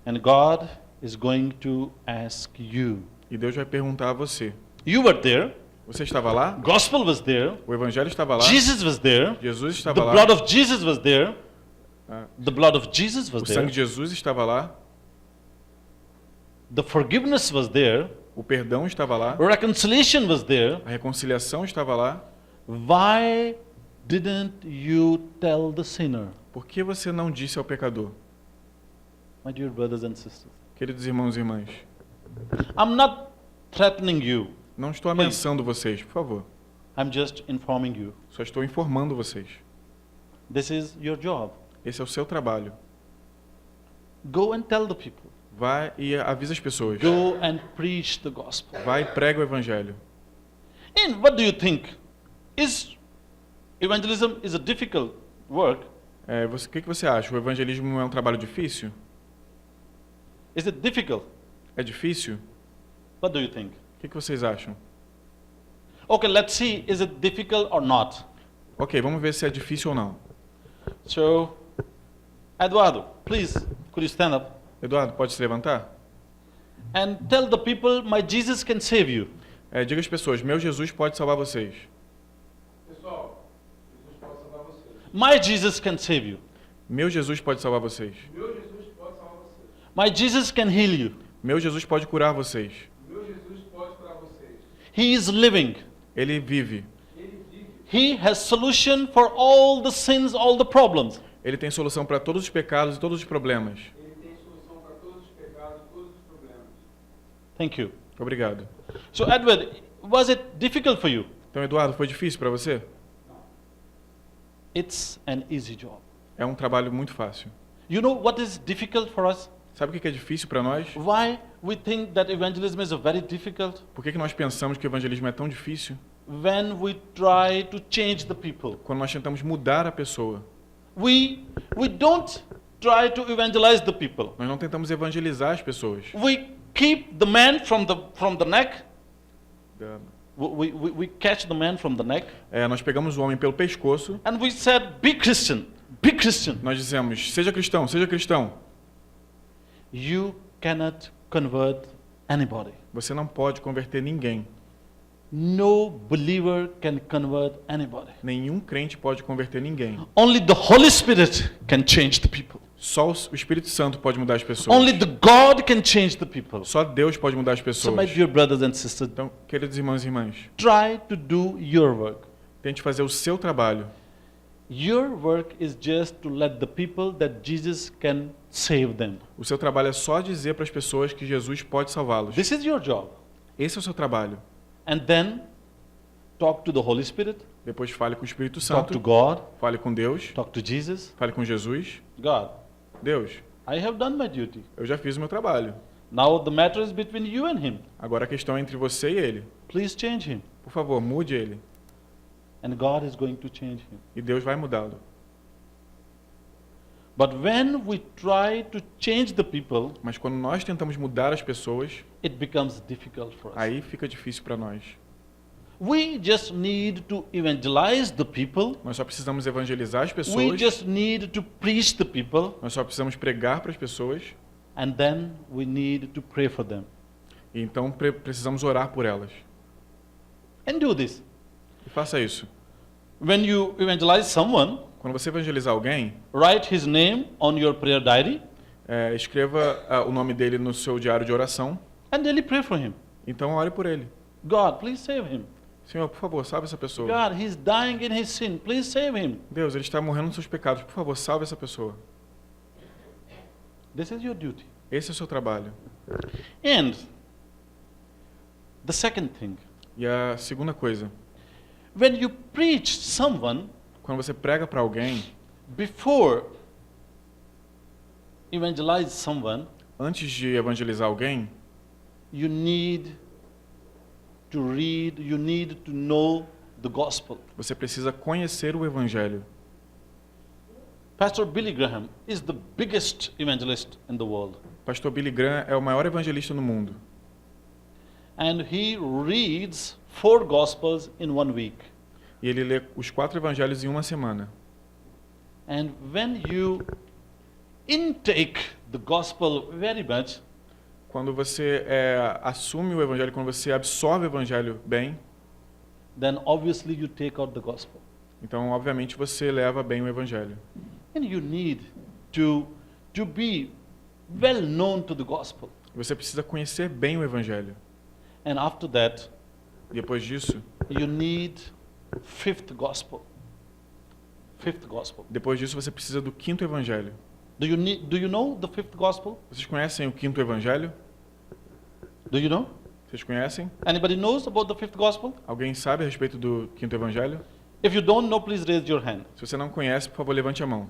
And God is going to ask you. E Deus vai perguntar a você. You were there, Você estava lá? gospel was there, O evangelho estava lá? Jesus was there, Jesus the estava lá? blood of Jesus was there, Ah, the blood of Jesus was o sangue there, de Jesus estava lá? the forgiveness was there, O perdão estava lá? reconciliation was there. A reconciliação estava lá? Why didn't you tell the sinner? Por que você não disse ao pecador? My dear brothers and sisters, Queridos irmãos e irmãs, I'm not threatening you. não estou ameaçando vocês, por favor. I'm just informing you. Só estou informando vocês. This is your job. Esse é o seu trabalho. Go and tell the people. Vai e avisa as pessoas. Go and preach the gospel. Vai e prega o evangelho. And what do you think? Evangelism is a difficult work? O que você acha? O evangelismo não é um trabalho difícil? Is it difficult? É difícil? What do you think? O que vocês acham? Okay, let's see, is it difficult or not? Ok, vamos ver se é difícil ou não. So, Eduardo, please, could you stand up Eduardo, pode se levantar? and tell the people, my Jesus can save you. Diga às pessoas, meu Jesus pode salvar vocês. Pessoal, Jesus pode salvar vocês. My Jesus can save you. Meu Jesus pode salvar vocês. Meu Jesus pode salvar vocês. My Jesus can heal you. Meu Jesus pode curar vocês. Meu Jesus pode curar vocês. He is living. Ele vive. Ele vive. He has solution for all the sins, all the problems. Ele tem solução para todos os pecados e todos os problemas. Ele tem solução para todos os pecados, todos os problemas. Thank you. Obrigado. So Edward, was it difficult for you? Então, Eduardo, foi difícil para você? It's an easy job. É um trabalho muito fácil. You know what is difficult for us? Sabe o que é difícil para nós? Why we think that evangelism is very difficult? Por que nós pensamos que o evangelismo é tão difícil? When we try to change the people. Quando nós tentamos mudar a pessoa. We don't try to evangelize the people. Nós não tentamos evangelizar as pessoas. We keep the man from the neck. Da- We catch the man from the neck, nós pegamos o homem pelo pescoço, and we said, "Be Christian, be Christian." nós dizemos, seja cristão, seja cristão. You cannot convert anybody. Você não pode converter ninguém. No believer can convert anybody. Nenhum crente pode converter ninguém. Only the Holy Spirit can change the people. Só o Espírito Santo pode mudar as pessoas. Only the God can change the people. Só Deus pode mudar as So, pessoas. my dear brothers and sisters, Então, queridos irmãos e irmãs, try to do your work. tente fazer o seu trabalho. Your work is just to let the people that Jesus can save them. O seu trabalho é só dizer para as pessoas que Jesus pode salvá-los. This is your job. Esse é o seu trabalho. And then talk to the Holy Spirit, Depois fale com o Espírito talk to Santo, God, fale com Deus, talk to Jesus. fale com Jesus. God, Deus, I have done my duty. eu já fiz o meu trabalho. Now the matter is between you and him. Agora a questão é entre você e ele. Please change him. Por favor, mude ele. And God is going to change him. E Deus vai mudá-lo. But when we try to change the people, Mas quando nós tentamos mudar as pessoas, it becomes difficult for us. aí fica difícil para nós. We just need to evangelize the people. Nós só precisamos evangelizar as We pessoas. just need to preach the people. Nós só precisamos pregar para as pessoas. And then we need to pray for them. E então precisamos orar por elas. And do this. E faça isso. When you evangelize someone, Quando você evangelizar alguém, write his name on your prayer diary escreva o nome dele no seu diário de oração. and daily pray for him. Então ore por ele. God, please save him. Senhor, por favor, salve essa pessoa. God, he's dying in his sin. Please save him. Deus, ele está morrendo nos seus pecados. Por favor, salve essa pessoa. This is your duty. Esse é o seu trabalho. And the second thing, E a segunda coisa, when you preach someone, quando você prega para alguém, before evangelize someone, antes de evangelizar alguém, you need to read, you need to know the gospel. você precisa conhecer o evangelho. Pastor Billy Graham is the biggest evangelist in the world. Pastor Billy Graham é o maior evangelista no mundo. And he reads 4 gospels in 1 week. E ele lê os 4 evangelhos em uma semana. And when you intake the gospel very much, Quando você assume o evangelho, quando você absorve o evangelho bem, then obviously you take out the gospel. então obviamente você leva bem o evangelho. And you need to be well known to the gospel. Você precisa conhecer bem o evangelho. And after that, Depois disso, you need 5th gospel. 5th gospel. depois disso você precisa do 5º evangelho. Do you know the 5th gospel? Vocês conhecem o 5º evangelho? Do you know? Vocês conhecem? Anybody knows about the 5th gospel? Alguém sabe a respeito do 5º evangelho? If you don't know, please raise your hand. Se você não conhece, por favor, levante a mão.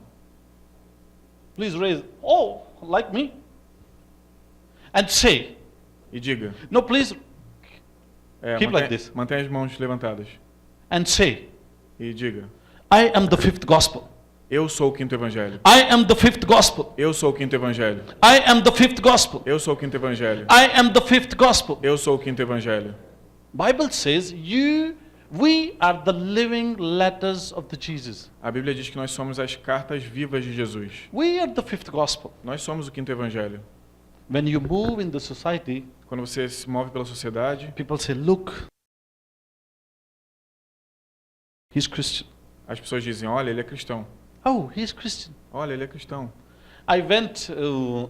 Please raise. Oh, like me. And say. E diga. No, please. Keep like this. Mantenha as mãos levantadas. And say. E diga. I am the 5th gospel. Eu sou o 5º evangelho. I am the 5th gospel. Eu sou o 5º evangelho. I am the 5th gospel. Eu sou o 5º evangelho. I am the 5th gospel. Eu sou o 5º evangelho. Bible says we are the living letters of the Jesus. A Bíblia diz que nós somos as cartas vivas de Jesus. We are the 5th gospel. Nós somos o 5º evangelho. When you move in the society, Quando você se move pela sociedade, people say, look, he's Christian. as pessoas dizem, olha, ele é cristão. Oh, he's Christian. Olha, ele é cristão. I went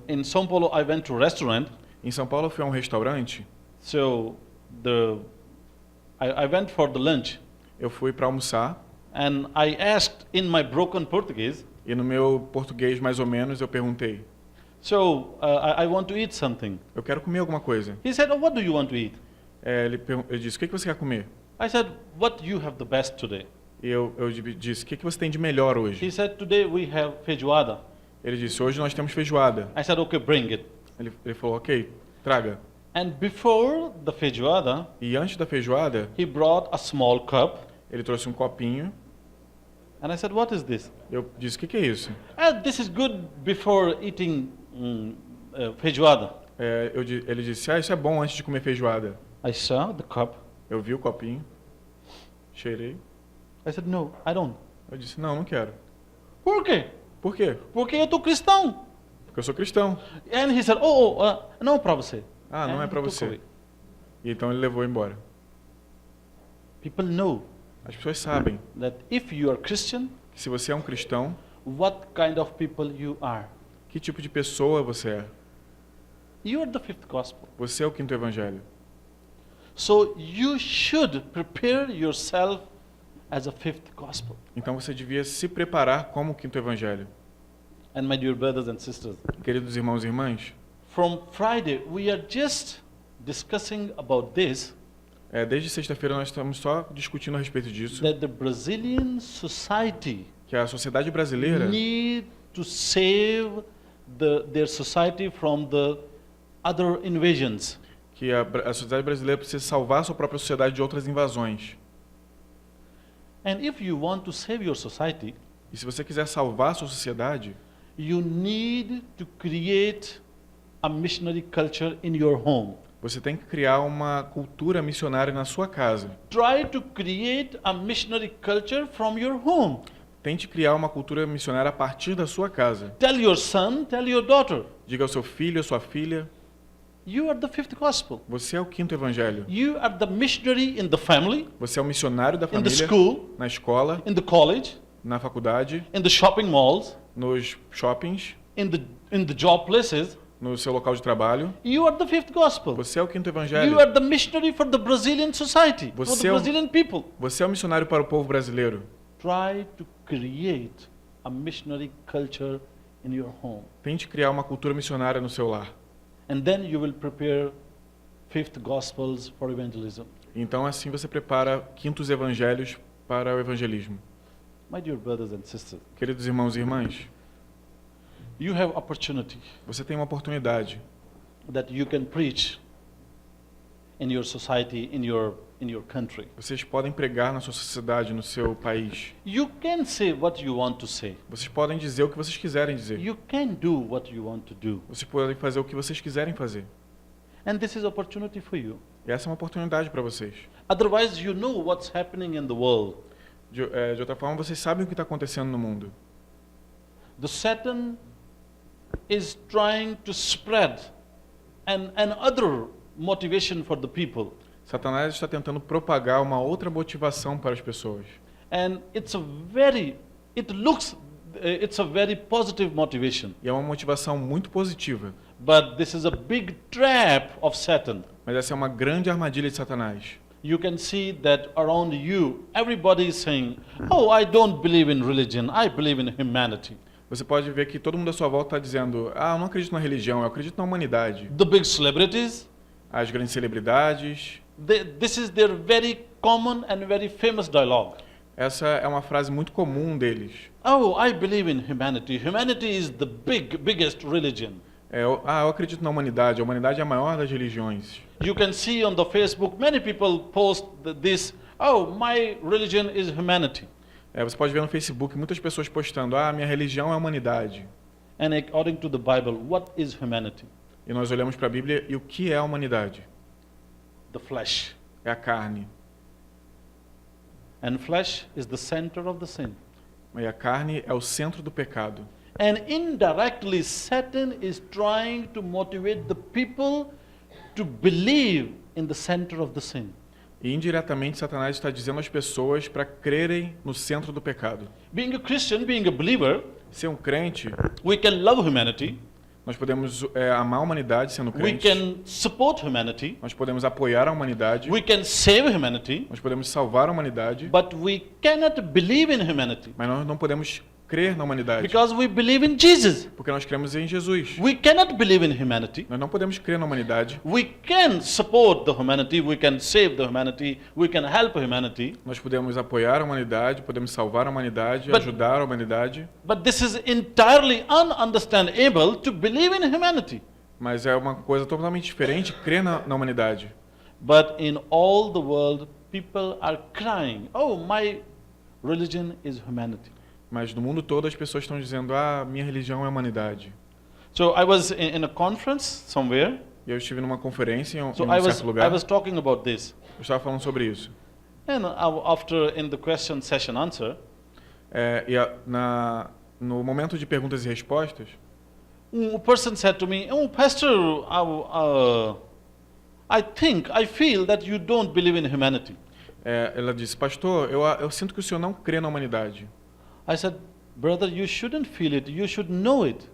in São Paulo. I went to a restaurant. Em São Paulo eu fui a um restaurante, So I went for the lunch, eu fui para almoçar, and I asked in my broken Portuguese. e no meu português mais ou menos eu perguntei, So I want to eat something. eu quero comer alguma coisa. He said, "Oh, what do you want to eat?" Ele disse, o que você quer comer? I said, "What you have the best today?" E eu disse, o que você tem de melhor He hoje? said, "Today we have feijoada." Ele disse, hoje nós temos feijoada. I said, "Okay, bring it." Ele falou, ok, traga. And before the feijoada, E antes da feijoada, he brought a small cup, ele trouxe um copinho. and I said, "What is this?" Eu disse, o que é isso? This is good before eating feijoada. Ele disse, isso é bom antes de comer feijoada. I saw the cup. Eu vi o copinho, cheirei. I said, no, I don't. Eu disse, não quero. Por quê? Por quê? Porque eu estou cristão. Porque eu sou cristão. And he said, não é para você. Ah, não And é para he took você. away. E então ele levou embora. People know As pessoas sabem that if you are Christian, que se você é um cristão, what kind of people you are. que tipo de pessoa você é? You are the fifth gospel. Você é o quinto evangelho. So you should prepare yourself as a fifth gospel. Então você devia se preparar como o quinto evangelho. And my dear brothers and sisters, Queridos irmãos e irmãs, from Friday we are just discussing about this, desde sexta-feira nós estamos só discutindo a respeito disso, that the Brazilian society que a sociedade brasileira need to save their society from the other invasions. que a sociedade brasileira precisa salvar a sua própria sociedade de outras invasões. And if you want to save your society, E se você quiser salvar a sua sociedade, you need to create a missionary culture in your home. você tem que criar uma cultura missionária na sua casa. Try to create a missionary culture from your home. Tente criar uma cultura missionária a partir da sua casa. Tell your son, tell your daughter, Diga ao seu filho, à sua filha, you are the fifth gospel. você é o quinto evangelho. You are the missionary in the family, Você é o missionário da in the família, school, na escola, in the college, na faculdade, in the shopping malls, nos shoppings, in the job places. no seu local de trabalho. You are the fifth gospel. Você é o quinto evangelho. You are the missionary for the Brazilian society, for Você the é o- Brazilian people. Você é o missionário para o povo brasileiro. Try to create a missionary culture in your home. Tente criar uma cultura missionária no seu lar. And then you will prepare fifth gospels for evangelism. Então assim você prepara quintos evangelhos para o evangelismo. My dear brothers and sisters, Queridos irmãos e irmãs, you have opportunity você tem uma oportunidade that you can preach in your society, in your country. Vocês podem pregar na sua sociedade, no seu país. You can say what you want to say. Vocês podem dizer o que vocês quiserem dizer. You can do what you want to do. Vocês podem fazer o que vocês quiserem fazer. And this is opportunity for you. E essa é uma oportunidade para vocês. Otherwise, you know what's happening in the world. De outra forma, vocês sabem o que está acontecendo no mundo. The Satan is trying to spread an other motivation for the people. Satanás está tentando propagar uma outra motivação para as pessoas. And it's a very positive motivation. E é uma motivação muito positiva. But this is a big trap of Satan. Mas essa é uma grande armadilha de Satanás. You can see that around you, everybody is saying, "Oh, I don't believe in religion. I believe in humanity." Você pode ver que todo mundo à sua volta está dizendo: eu não acredito na religião, eu acredito na humanidade. The big celebrities, As grandes celebridades. this is their very common and very famous dialogue. Essa é uma frase muito comum deles. Oh, I believe in humanity. Humanity is the biggest religion. Eu acredito na humanidade. A humanidade é a maior das religiões. You can see on the Facebook, many people post this, "Oh, my religion is humanity." Você pode ver no Facebook muitas pessoas postando: minha religião é a humanidade. And according to the Bible, what is humanity? E nós olhamos para a Bíblia e o que é a humanidade? The flesh. É a carne. And flesh is the center of the sin. E a carne é o centro do pecado. And indirectly, Satan is trying to motivate the people to believe in the center of the sin. E indiretamente Satanás está dizendo às pessoas para crerem no centro do pecado. Being a Christian, being a believer, Ser um crente, we can love humanity. nós podemos amar a humanidade sendo We crente. can support humanity. Nós podemos apoiar a humanidade. We can save humanity. Nós podemos salvar a humanidade. But we cannot believe in humanity Mas nós não podemos crer na humanidade. because we believe in Jesus. Porque nós cremos em Jesus. We cannot believe in humanity. Nós não podemos crer na humanidade. We can support the humanity. We can save the humanity. We can help humanity. Nós podemos apoiar a humanidade, podemos salvar a humanidade, But- ajudar a humanidade. But this is entirely ununderstandable to believe in humanity. Mas é uma coisa totalmente diferente crer na humanidade. But in all the world, people are crying, "Oh, my religion is humanity." Mas no mundo todo as pessoas estão dizendo: minha religião é a humanidade. So I was in a conference somewhere, E eu estive numa conferência em So um certo I lugar. was talking about this. Eu estava falando sobre isso. And after in the question session answer, No momento de perguntas e respostas, a person said to me, "Oh, Pastor, I feel that you don't believe in humanity." ela disse, pastor, eu sinto que o senhor não crê na humanidade. I said, "Brother, you shouldn't feel it. You should know it."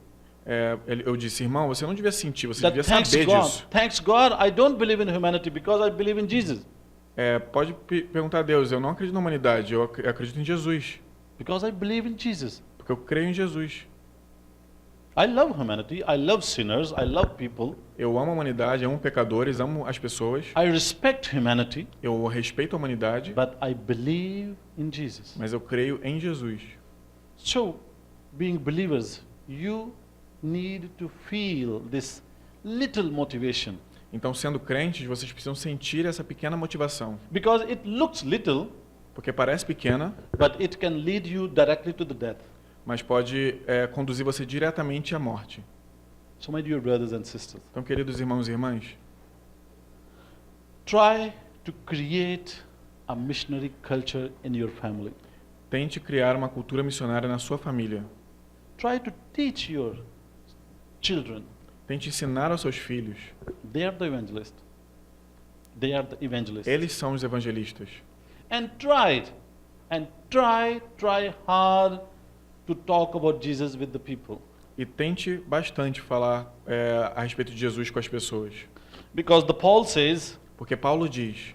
Eu disse, irmão, você não devia sentir, você That devia saber disso. thanks God, I don't believe in humanity because I believe in Jesus. Pode perguntar a Deus, eu não acredito na humanidade, eu acredito em Jesus. Because I believe in Jesus. Porque eu creio em Jesus. I love humanity. I love sinners. I love people. Eu amo a humanidade, amo pecadores, amo as pessoas. I respect humanity. Eu respeito a humanidade, But I believe in Jesus. mas eu creio em Jesus. So, being believers, you need to feel this little motivation. Então, sendo crentes, vocês precisam sentir essa pequena motivação. Because it looks little, Porque parece pequena, but it can lead you directly to the death. mas pode conduzir você diretamente à morte. So, my dear brothers and sisters, Então, queridos irmãos e irmãs, try to create a missionary culture in your family. tente criar uma cultura missionária na sua família. Try to teach your children. Tente ensinar aos seus filhos. They are the evangelists. They are the evangelists. Eles são os evangelistas. And try hard to talk about Jesus with the people. E tente bastante falar a respeito de Jesus com as pessoas. Because the Paul says, Porque Paulo diz,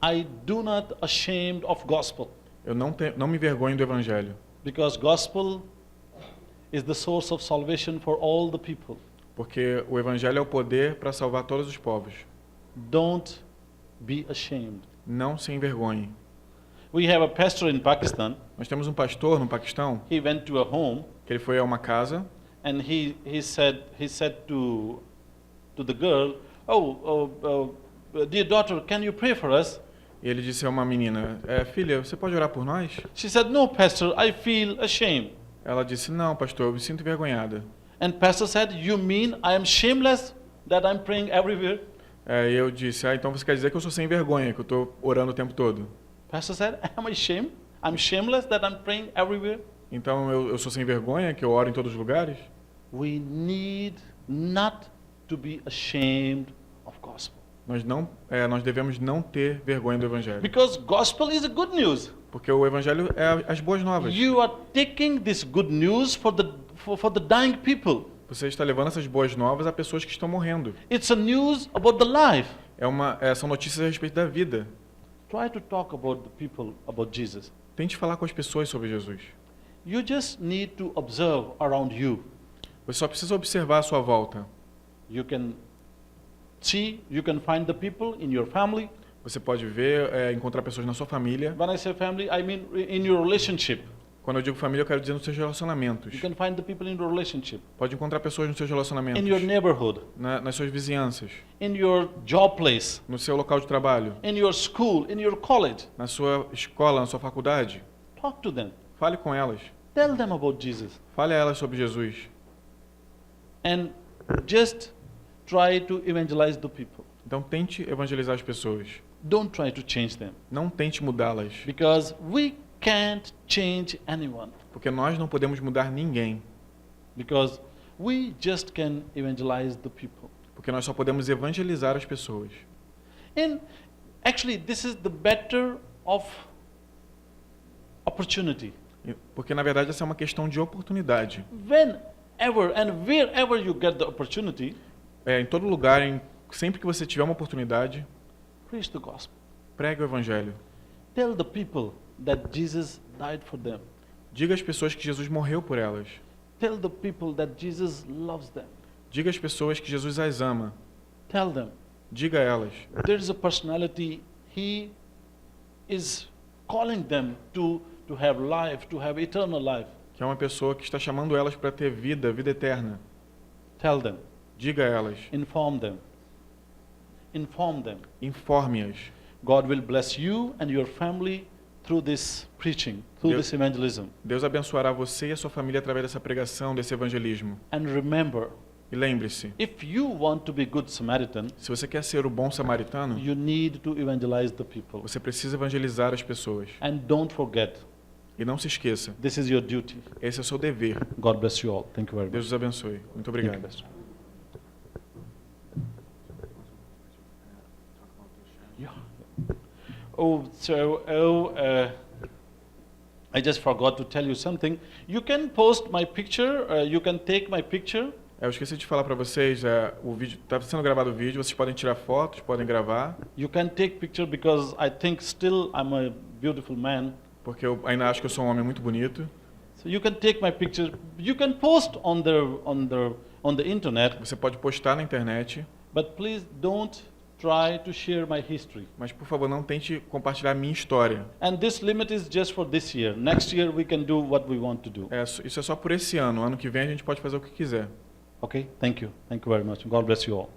I do not ashamed of gospel. eu não me envergonho do evangelho. Because gospel is the source of salvation for all the people. Porque o evangelho é o poder para salvar todos os povos. Don't be ashamed. Não se envergonhe. We have a pastor in Pakistan. Nós temos um pastor no Paquistão, He went to a home que ele foi a uma casa and he said to the girl, dear daughter, can you pray for us? e ele disse a uma menina, filha, você pode orar por nós? She said, no, pastor, I feel ashamed. Ela disse, não, pastor, eu me sinto envergonhada. And pastor said, you mean I am shameless that I'm praying everywhere? E eu disse, então você quer dizer que eu sou sem vergonha, que eu estou orando o tempo todo? Pastor said, am I ashamed? I'm shameless that I'm praying everywhere? Então eu sou sem vergonha, que eu oro em todos os lugares? We need not to be ashamed of gospel. Nós devemos não ter vergonha do evangelho. Because gospel is a good news. Porque o evangelho é as boas novas. You are taking this good news for the dying people. Você está levando essas boas novas a pessoas que estão morrendo. It's a news about the life. São notícias a respeito da vida. Try to talk about the people about Jesus. Tente falar com as pessoas sobre Jesus. You just need to observe around you. Você só precisa observar à sua volta. You can find the people in your family. Você pode ver, encontrar pessoas na sua família. When I say family, I mean in your relationship. Quando eu digo família, eu quero dizer nos seus relacionamentos. You can find the people in your relationship. Pode encontrar pessoas nos seus relacionamentos. In your neighborhood. Nas suas vizinhanças. In your job place. No seu local de trabalho. In your school, in your college. Na sua escola, na sua faculdade. Talk to them. Fale com elas. Tell them about Jesus. Fale a elas sobre Jesus. And just try to evangelize the people. Então tente evangelizar as pessoas. Don't try to change them. Não tente mudá-las. Because we can't change anyone. Porque nós não podemos mudar ninguém. Because we just can evangelize the people. Porque nós só podemos evangelizar as pessoas. And actually this is the better of opportunity. Porque na verdade essa é uma questão de oportunidade. Whenever and wherever you get the opportunity, Em todo lugar, sempre que você tiver uma oportunidade, preach the gospel. pregue o evangelho. Tell the people that Jesus died for them. Diga às pessoas que Jesus morreu por elas. Tell the people that Jesus loves them. Diga às pessoas que Jesus as ama. Tell them Diga a elas. there is a personality, he is calling them to have life, to have eternal life. Que é uma pessoa que está chamando elas para ter vida eterna. Tell them. Diga a elas. Inform them. Inform them. Informe-as. God will bless you and your family through this preaching, through this evangelism. Deus abençoará você e a sua família através dessa pregação, desse evangelismo. And remember, E lembre-se, if you want to be good Samaritan, se você quer ser o bom samaritano, you need to evangelize the people. você precisa evangelizar as pessoas. And don't forget, E não se esqueça, this is your duty. esse é o seu dever. God bless you all. Thank you very Deus much. os abençoe. Muito Thank you, obrigado. Pastor. Yeah. I just forgot to tell you something. You can post my picture. You can take my picture. Eu esqueci de falar para vocês, o vídeo está sendo gravado o vídeo, vocês podem tirar fotos, podem gravar, You can take picture because I think still I'm a beautiful man. porque eu ainda acho que eu sou um homem muito bonito. So you can take my picture. You can post on the internet, Você pode postar na internet, but please don't try to share my history. mas por favor não tente compartilhar a minha história. And this limit is just for this year. Next year we can do what we want to do. Isso é só por esse ano. Ano que vem a gente pode fazer o que quiser. Okay? Thank you. Thank you very much. God bless you all.